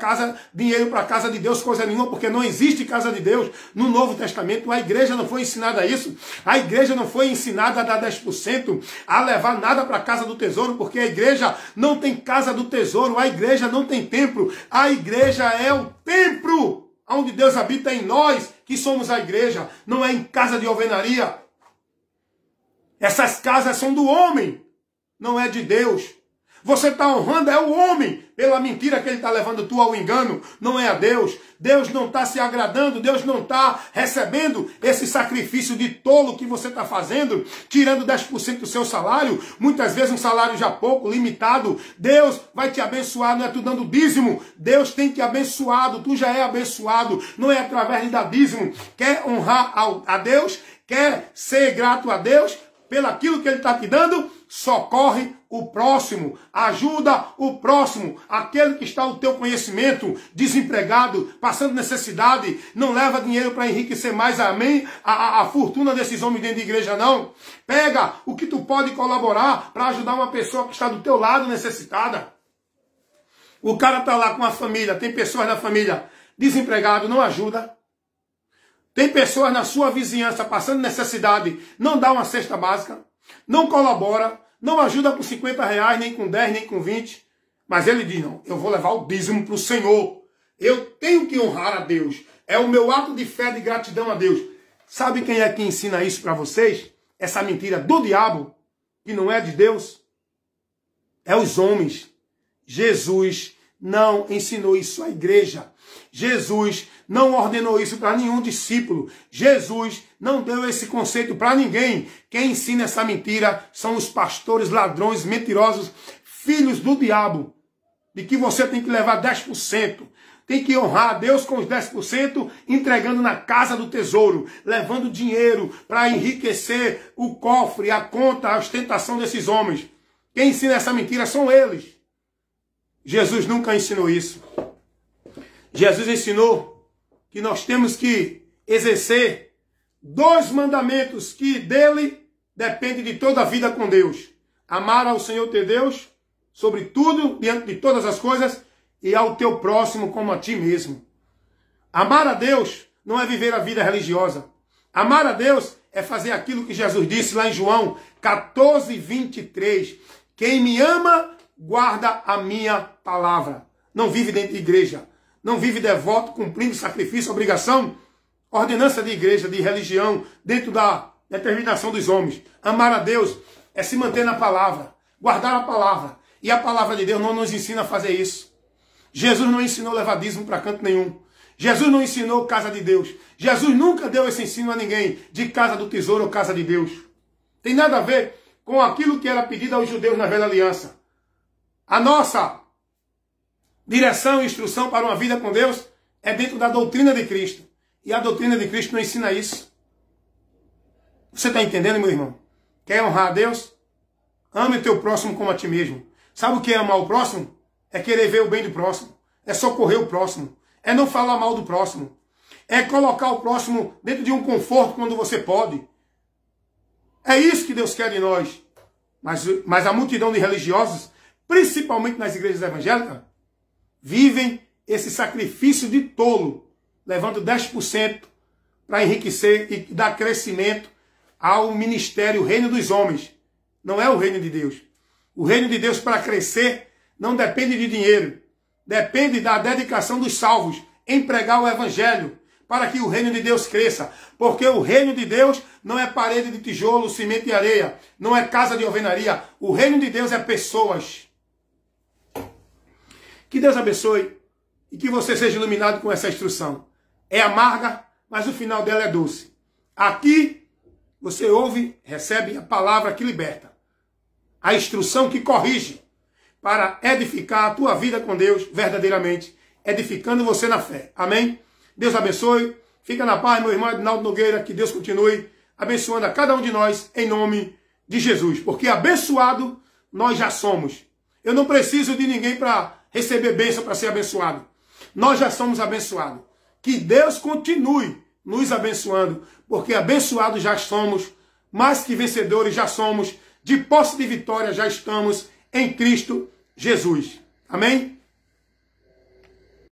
dinheiro para a casa de Deus, coisa nenhuma, porque não existe casa de Deus no Novo Testamento. A igreja não foi ensinada a isso, a igreja não foi ensinada a dar 10%, a levar nada para a casa do tesouro, porque a igreja não tem casa do tesouro, a igreja não tem templo, a igreja é o templo onde Deus habita em nós, que somos a igreja, não é em casa de alvenaria. Essas casas são do homem, não é de Deus. Você está honrando é o homem, pela mentira que ele está levando tu ao engano, não é a Deus. Deus não está se agradando, Deus não está recebendo esse sacrifício de tolo que você está fazendo, tirando 10% do seu salário, muitas vezes um salário já pouco, limitado. Deus vai te abençoar, não é tu dando dízimo, Deus tem te abençoado, tu já é abençoado, não é através de dar dízimo. Quer honrar a Deus, quer ser grato a Deus, pelaquilo que ele está te dando, socorre o próximo, ajuda o próximo, aquele que está ao teu conhecimento, desempregado, passando necessidade, não leva dinheiro para enriquecer mais a fortuna desses homens dentro de igreja, não. Pega o que tu pode colaborar para ajudar uma pessoa que está do teu lado necessitada. O cara está lá com a família, tem pessoas da família desempregado, não ajuda. Tem pessoas na sua vizinhança passando necessidade, não dá uma cesta básica, não colabora, não ajuda com 50 reais, nem com 10, nem com 20. Mas ele diz, não, eu vou levar o dízimo para o Senhor. Eu tenho que honrar a Deus. É o meu ato de fé, de gratidão a Deus. Sabe quem é que ensina isso para vocês? Essa mentira do diabo, que não é de Deus? É os homens. Jesus não ensinou isso à igreja. Jesus não ordenou isso para nenhum discípulo. Jesus não deu esse conceito para ninguém. Quem ensina essa mentira são os pastores ladrões, mentirosos, filhos do diabo. De que você tem que levar 10%. Tem que honrar a Deus com os 10%, entregando na casa do tesouro, levando dinheiro para enriquecer o cofre, a conta, a ostentação desses homens. Quem ensina essa mentira são eles. Jesus nunca ensinou isso. Jesus ensinou que nós temos que exercer 2 mandamentos que dele depende de toda a vida com Deus. Amar ao Senhor teu Deus sobre tudo, diante de todas as coisas, e ao teu próximo como a ti mesmo. Amar a Deus não é viver a vida religiosa. Amar a Deus é fazer aquilo que Jesus disse lá em João 14, 23. Quem me ama, guarda a minha palavra. Não vive dentro de igreja. Não vive devoto, cumprindo sacrifício, obrigação, ordenança de igreja, de religião, dentro da determinação dos homens. Amar a Deus é se manter na palavra, guardar a palavra. E a palavra de Deus não nos ensina a fazer isso. Jesus não ensinou levadismo para canto nenhum. Jesus não ensinou casa de Deus. Jesus nunca deu esse ensino a ninguém de casa do tesouro ou casa de Deus. Tem nada a ver com aquilo que era pedido aos judeus na velha aliança. A nossa direção e instrução para uma vida com Deus é dentro da doutrina de Cristo. E a doutrina de Cristo não ensina isso. Você está entendendo, meu irmão? Quer honrar a Deus? Ame o teu próximo como a ti mesmo. Sabe o que é amar o próximo? É querer ver o bem do próximo. É socorrer o próximo. É não falar mal do próximo. É colocar o próximo dentro de um conforto quando você pode. É isso que Deus quer de nós. Mas a multidão de religiosos, principalmente nas igrejas evangélicas, vivem esse sacrifício de tolo, levando 10% para enriquecer e dar crescimento ao ministério, o reino dos homens. Não é o reino de Deus. O reino de Deus, para crescer, não depende de dinheiro. Depende da dedicação dos salvos em pregar o evangelho, para que o reino de Deus cresça. Porque o reino de Deus não é parede de tijolo, cimento e areia. Não é casa de alvenaria. O reino de Deus é pessoas. Que Deus abençoe e que você seja iluminado com essa instrução. É amarga, mas o final dela é doce. Aqui você ouve, recebe a palavra que liberta. A instrução que corrige para edificar a tua vida com Deus verdadeiramente, edificando você na fé. Amém? Deus abençoe. Fica na paz, meu irmão Edinaldo Nogueira. Que Deus continue abençoando a cada um de nós em nome de Jesus. Porque abençoado nós já somos. Eu não preciso de ninguém para receber bênção, para ser abençoado. Nós já somos abençoados. Que Deus continue nos abençoando, porque abençoados já somos, mais que vencedores já somos, de posse de vitória já estamos em Cristo Jesus. Amém?